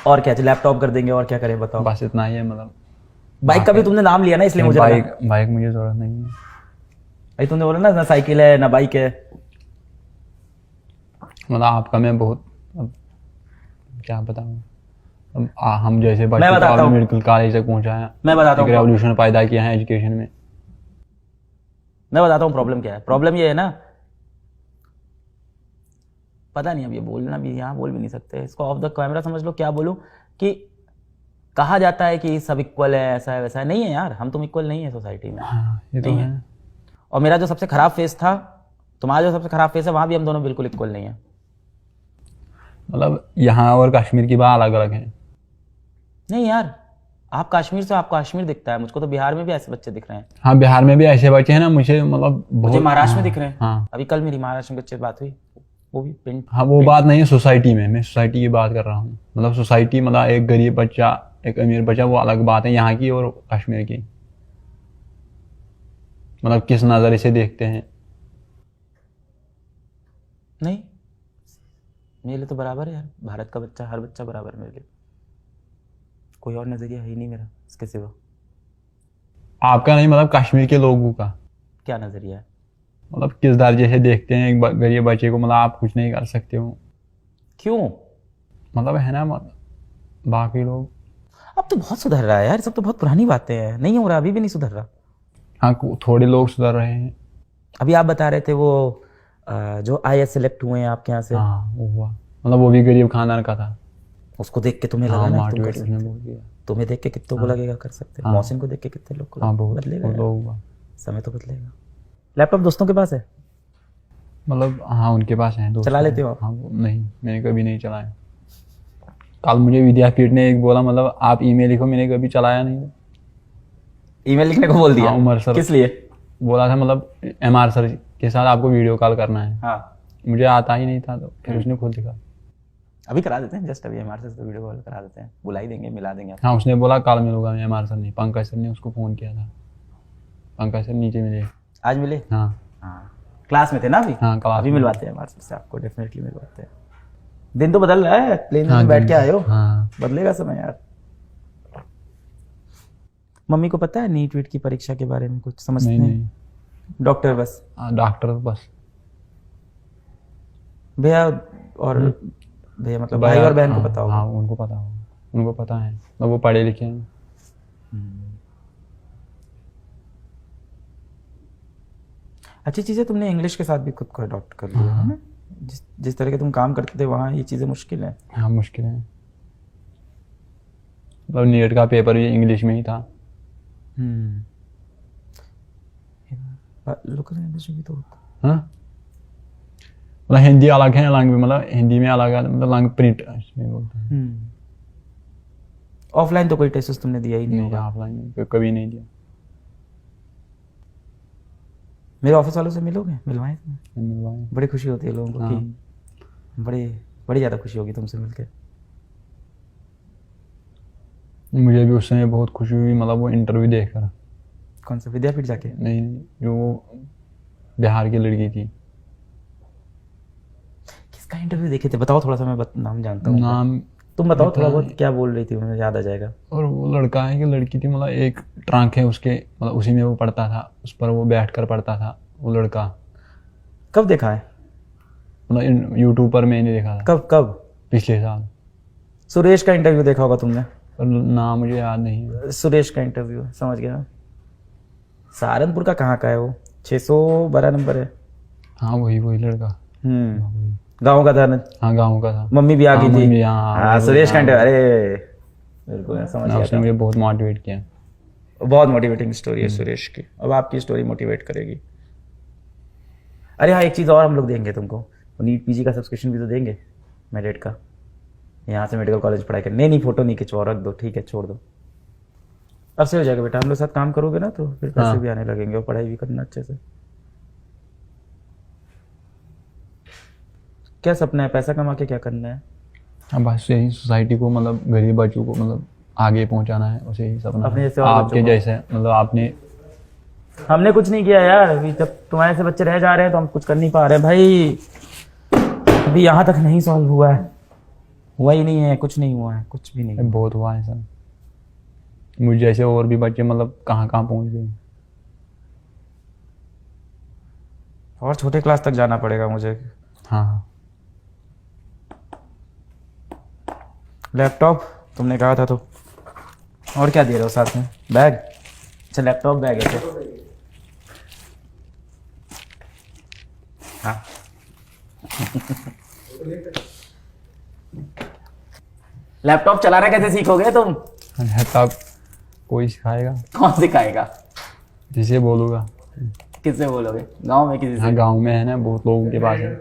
Speaker 2: और क्या चाहिए? लैपटॉप कर देंगे, और क्या करें बताओ?
Speaker 1: बस इतना ही है मतलब।
Speaker 2: बाइक का भी तुमने नाम लिया ना, इसलिए मुझे लगा।
Speaker 1: बाइक मुझे जरूरत नहीं है
Speaker 2: भाई तुमने बोला ना साइकिल है ना बाइक है।
Speaker 1: मतलब आपका मैं बहुत अब क्या बताऊँ। अब हम जैसे बच्चे
Speaker 2: मैं बताता
Speaker 1: को
Speaker 2: हूँ।
Speaker 1: आपने मेडिकल कॉलेज तक पहुंचाया,
Speaker 2: मैं बताता
Speaker 1: एक
Speaker 2: हूँ।
Speaker 1: रेवोल्यूशन पैदा किया है एजुकेशन में।
Speaker 2: मैं बताता हूँ प्रॉब्लम क्या है। प्रॉब्लम ये है ना, पता नहीं अब ये बोलना भी, यहाँ बोल भी नहीं सकते इसको, ऑफ द कैमरा समझ लो क्या बोलूं, कि कहा जाता है कि सब इक्वल है, ऐसा है वैसा है। नहीं है यार, हम तुम इक्वल नहीं है सोसाइटी में।
Speaker 1: हाँ ये तो
Speaker 2: नहीं
Speaker 1: है।
Speaker 2: और मेरा जो सबसे खराब फेस था, तुम्हारा जो सबसे खराब फेस है, वहां भी हम दोनों बिल्कुल इक्वल नहीं है।
Speaker 1: मतलब यहाँ और कश्मीर की बात अलग अलग है।
Speaker 2: नहीं यार, आप कश्मीर से, आपको कश्मीर दिखता है, मुझको तो बिहार में भी ऐसे बच्चे दिख रहे हैं।
Speaker 1: हाँ बिहार में भी ऐसे बच्चे हैं ना, मुझे मतलब
Speaker 2: मुझे महाराष्ट्र में
Speaker 1: हाँ,
Speaker 2: दिख रहे हैं।
Speaker 1: हाँ
Speaker 2: अभी कल मेरी महाराष्ट्र में बच्चे से बात हुई, वो भी पेंट।
Speaker 1: हाँ वो बात नहीं है सोसाइटी में, मैं सोसाइटी की बात कर रहा हूँ। मतलब सोसाइटी मतलब एक गरीब बच्चा एक अमीर बच्चा वो अलग बात है, यहाँ की और कश्मीर की। मतलब किस नज़रिए से देखते हैं।
Speaker 2: नहीं, मेरे लिए तो बराबर है यार, भारत का बच्चा, हर बच्चा बराबर है मेरे लिए। कोई और नजरिया है ही नहीं मेरा इसके सिवा।
Speaker 1: आपका नहीं, मतलब कश्मीर के लोगों का
Speaker 2: क्या नजरिया है?
Speaker 1: मतलब किस दर्जे से देखते हैं एक गरीब बच्चे को। मतलब आप कुछ नहीं कर सकते हो,
Speaker 2: क्यों?
Speaker 1: मतलब है ना, मतलब बाकी लोग।
Speaker 2: अब तो बहुत सुधर रहा है यार, सब तो बहुत पुरानी बातें हैं। नहीं हो रहा, अभी भी नहीं सुधर रहा।
Speaker 1: हाँ थोड़े लोग सुधर रहे हैं।
Speaker 2: अभी आप बता रहे थे वो जो IAS सेलेक्ट हुए हैं आपके यहाँ से,
Speaker 1: हाँ वो हुआ, मतलब वो भी गरीब खानदान का था।
Speaker 2: उसको देख के तुम्हें लगा
Speaker 1: हाँ
Speaker 2: ना तुम कर
Speaker 1: मोटिवेट
Speaker 2: सकते
Speaker 1: उसने
Speaker 2: हो?
Speaker 1: बोल दिया।
Speaker 2: तुम्हें देख के कितनों को लगेगा कर सकते हैं।
Speaker 1: हाँ।
Speaker 2: मौसिन को देख के कितने लोग को
Speaker 1: हाँ बहुत
Speaker 2: बदलेगा यार।
Speaker 1: लोग हुआ।
Speaker 2: समय तो बदलेगा। लैपटॉप दोस्तों के पास है?
Speaker 1: मतलब हाँ उनके पास है दोस्त।
Speaker 2: चला लेते हो आप?
Speaker 1: हाँ नहीं मैंने कभी नहीं चलाया। कल मुझे विद्यापीठ ने एक बोला, मतलब आप ईमेल लिखो, मैंने कभी चलाया नहीं।
Speaker 2: ईमेल लिखने को बोल दिया?
Speaker 1: हाँ, उमर सर
Speaker 2: किस लिए?
Speaker 1: बोला था, मतलब MR सर के साथ आपको वीडियो कॉल करना है।
Speaker 2: हाँ,
Speaker 1: मुझे आता ही नहीं था, तो फिर उसने खुद लिखा।
Speaker 2: अभी करा देते हैं, जस्ट अभी हमारे से वीडियो कॉल करा देते हैं, बुला ही देंगे, मिला देंगे।
Speaker 1: हाँ उसने बोला कल मिलूंगा मैं। MR सर ने, पंकज सर ने उसको फ़ोन किया था। पंकज सर नीचे मिले।
Speaker 2: आज मिले?
Speaker 1: हाँ
Speaker 2: हाँ, क्लास में थे ना अभी?
Speaker 1: हाँ क्लास
Speaker 2: अभी
Speaker 1: में।
Speaker 2: मिलवाते हैं हमारे से, आपको डेफिनेटली मिलवाते हैं। दिन तो बदल रहा है, प्लेन
Speaker 1: हाँ,
Speaker 2: में बैठ
Speaker 1: दिन
Speaker 2: के
Speaker 1: तो-
Speaker 2: आए हो,
Speaker 1: हाँ
Speaker 2: बदलेगा समय यार। मम्मी को पता है नीट वीट की परीक्षा के बारे में कुछ समझते
Speaker 1: नहीं
Speaker 2: हैं?
Speaker 1: नहीं।
Speaker 2: डॉक्टर बस?
Speaker 1: हाँ डॉक्टर बस।
Speaker 2: भैया और भैया मतलब भाई और बहन को पता होगा?
Speaker 1: हाँ उनको पता होगा, उनको पता है, मतलब वो पढ़े लिखे हैं।
Speaker 2: अच्छी चीज़ है तुमने इंग्लिश के साथ भी खुद को अडॉप्ट कर लिया है ना। जिस तरह के तुम काम करते थे वहाँ ये चीज़ें मुश्किल है।
Speaker 1: हाँ मुश्किल है, मतलब नीट का पेपर भी इंग्लिश में ही था।
Speaker 2: लोकल लैंग्वेज में भी तो होता।
Speaker 1: हाँ मतलब हिंदी अलग है, लैंग्वेज मतलब हिंदी में अलग है, मतलब लैंग्वेज प्रिंट बोलते हैं।
Speaker 2: ऑफलाइन तो कोई टेस्ट तुमने दिया ही नहीं
Speaker 1: नहीं,
Speaker 2: होगा।
Speaker 1: ऑफलाइन कभी नहीं दिया।
Speaker 2: मेरे ऑफिस वालों से मिलोगे, मिलवाएं तुम्हें?
Speaker 1: मिलवाए।
Speaker 2: बड़ी खुशी होती है लोगों को कि बड़ी ज़्यादा खुशी होगी तुमसे मिलके।
Speaker 1: मुझे भी उस समय बहुत खुशी हुई, मतलब वो इंटरव्यू देखकर।
Speaker 2: कौन सा, विद्यापीठ जाके?
Speaker 1: नहीं, जो वो बिहार की लड़की थी।
Speaker 2: किसका इंटरव्यू देखे थे बताओ थोड़ा सा, मैं नाम जानता हूँ।
Speaker 1: नाम
Speaker 2: तुम बताओ थोड़ा बहुत, क्या बोल रही थी, मुझे याद आ जाएगा।
Speaker 1: और वो लड़का है कि लड़की थी, मतलब एक ट्रंक है उसके, मतलब उसी में वो पढ़ता था, उस पर वो बैठ कर पढ़ता था वो लड़का।
Speaker 2: कब देखा है?
Speaker 1: मतलब यूट्यूब पर मैंने देखा था।
Speaker 2: कब?
Speaker 1: पिछले साल।
Speaker 2: सुरेश का इंटरव्यू देखा होगा तुमने?
Speaker 1: पर नाम मुझे याद नहीं है।
Speaker 2: सुरेश का इंटरव्यू, समझ गया। सहारनपुर का कहाँ का है वो? 612 नंबर है।
Speaker 1: हाँ वही लड़का।
Speaker 2: गाँव का था ना?
Speaker 1: हाँ गाँव का था।
Speaker 2: मम्मी भी आ गई थी।
Speaker 1: हाँ
Speaker 2: सुरेश का इंटरव्यू, अरे बिल्कुल समझ गया।
Speaker 1: उसने मुझे बहुत मोटिवेट किया।
Speaker 2: बहुत मोटिवेटिंग स्टोरी है सुरेश की। अब आपकी स्टोरी मोटिवेट करेगी। अरे हाँ, एक चीज़ और हम लोग देंगे तुमको, नीट पीजी का सब्सक्रिप्शन भी तो देंगे, मेरिट का। यहाँ से मेडिकल कॉलेज पढ़ाई कर। नहीं फोटो नहीं खिंचवाओ, रख दो, ठीक है, छोड़ दो। अब से हो जाएगा बेटा, हम लोग साथ काम करोगे ना तो फिर पैसे भी आने लगेंगे और पढ़ाई भी करना अच्छे से। क्या सपना है, पैसा कमा के क्या करना है?
Speaker 1: अब बस यही सोसाइटी को, मतलब गरीब बच्चों को मतलब आगे पहुंचाना है, उसे ही सपना
Speaker 2: अपने
Speaker 1: है।
Speaker 2: जैसे और
Speaker 1: आपके
Speaker 2: बच्चों को।
Speaker 1: जैसे मतलब आपने।
Speaker 2: हमने कुछ नहीं किया यार, अभी जब तुम्हारे से बच्चे रह जा रहे हैं तो हम कुछ कर नहीं पा रहे भाई। अभी यहाँ तक नहीं सॉल्व हुआ है, हुआ ही नहीं है, कुछ नहीं हुआ है, कुछ भी नहीं।
Speaker 1: बहुत हुआ है सर, मुझे जैसे और भी बच्चे मतलब कहाँ पहुँच गए।
Speaker 2: और छोटे क्लास तक जाना पड़ेगा मुझे।
Speaker 1: हाँ
Speaker 2: लैपटॉप तुमने कहा था तो, और क्या दे रहे हो साथ में? बैग? अच्छा लैपटॉप बैग है क्या? हाँ लैपटॉप चलाना कैसे सीखोगे तुम?
Speaker 1: लैपटॉप कोई सिखाएगा?
Speaker 2: कौन सिखाएगा?
Speaker 1: जिसे बोलूँगा।
Speaker 2: किससे बोलोगे? गांव में किसी से?
Speaker 1: हाँ गांव में है ना, बहुत लोगों के पास है।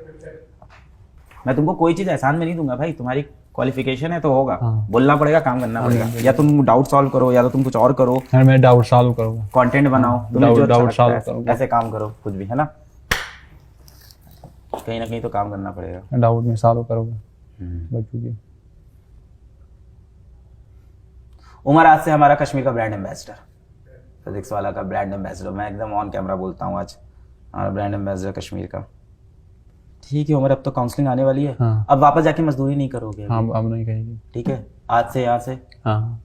Speaker 2: मैं तुमको कोई चीज़ एहसान में नहीं दूंगा भाई, तुम्हारी क्वालिफिकेशन है तो होगा।
Speaker 1: हाँ।
Speaker 2: बोलना पड़ेगा, काम करना पड़ेगा। या तुम डाउट सॉल्व करो या तो तुम कुछ और करो,
Speaker 1: यार मैं डाउट सॉल्व करूँगा।
Speaker 2: कंटेंट बनाओ, तुम्हें जो अच्छा
Speaker 1: डाउट
Speaker 2: लगता
Speaker 1: सॉल्व
Speaker 2: है
Speaker 1: करूँगा।
Speaker 2: ऐसे काम करो, कुछ भी, है ना? कहीं ना कहीं तो काम करना पड़ेगा।
Speaker 1: डाउट में सॉल्व करूँगा बच्चों की।
Speaker 2: उमर आज से हमारा कश्मीर का ब्रांड एम्बेसडर, फिजिक्स वाला का ब्रांड एम्बेसडर। मैं एकदम ऑन कैमरा बोलता हूँ, आज हमारा ब्रांड एम्बेसडर कश्मीर का। ठीक है उमर, अब तो काउंसलिंग आने वाली है।
Speaker 1: हाँ।
Speaker 2: अब वापस जाके मजदूरी नहीं करोगे अभी?
Speaker 1: हाँ अब नहीं कहेगी।
Speaker 2: ठीक है, आज से यहाँ से
Speaker 1: हाँ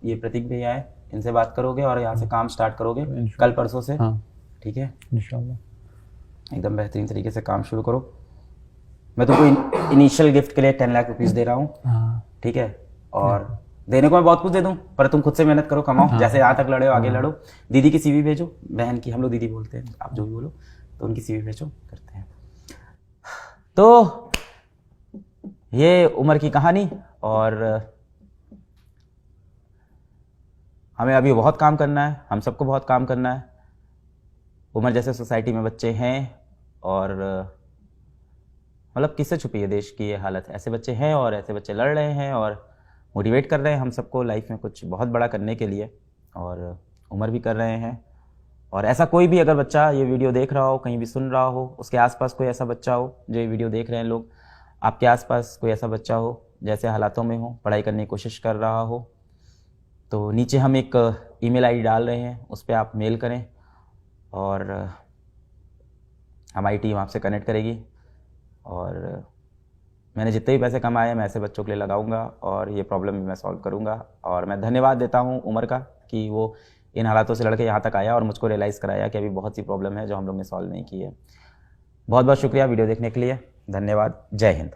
Speaker 2: ये प्रतीक भैया है, इनसे बात करोगे और यहाँ से काम स्टार्ट करोगे कल परसों से।
Speaker 1: हाँ
Speaker 2: ठीक है,
Speaker 1: इंशाल्लाह
Speaker 2: एकदम बेहतरीन तरीके से काम शुरू करो। मैं तुमको इनिशियल गिफ्ट के लिए 10 लाख रुपीज़ दे रहा हूँ।
Speaker 1: हाँ
Speaker 2: ठीक है, और देने को मैं बहुत कुछ दे दूं, पर तुम खुद से मेहनत करो, कमाओ। जैसे यहाँ तक लड़े हो आगे लड़ो। दीदी की सीवी भेजो, बहन की, हम लोग दीदी बोलते हैं, आप जो भी बोलो, तो उनकी सीवी भेजो, करते हैं। तो ये उमर की कहानी, और हमें अभी बहुत काम करना है, हम सबको बहुत काम करना है। उमर जैसे सोसाइटी में बच्चे हैं, और मतलब किससे छुपी है देश की ये हालत। ऐसे बच्चे हैं और ऐसे बच्चे लड़ रहे हैं और मोटिवेट कर रहे हैं हम सबको लाइफ में कुछ बहुत बड़ा करने के लिए, और उमर भी कर रहे हैं। और ऐसा कोई भी अगर बच्चा ये वीडियो देख रहा हो, कहीं भी सुन रहा हो, उसके आसपास कोई ऐसा बच्चा हो, जो ये वीडियो देख रहे हैं लोग, आपके आसपास कोई ऐसा बच्चा हो जैसे हालातों में हो, पढ़ाई करने की कोशिश कर रहा हो, तो नीचे हम एक ईमेल आईडी डाल रहे हैं, उस पर आप मेल करें और हमारी टीम आपसे कनेक्ट करेगी। और मैंने जितने भी पैसे कमाए मैं ऐसे बच्चों के लिए लगाऊंगा और ये प्रॉब्लम भी मैं सॉल्व करूंगा। और मैं धन्यवाद देता हूं उमर का कि वो इन हालातों से लड़के यहाँ तक आया और मुझको रियलाइज़ कराया कि अभी बहुत सी प्रॉब्लम है जो हम लोग ने सॉल्व नहीं की है। बहुत बहुत शुक्रिया वीडियो देखने के लिए, धन्यवाद, जय हिंद।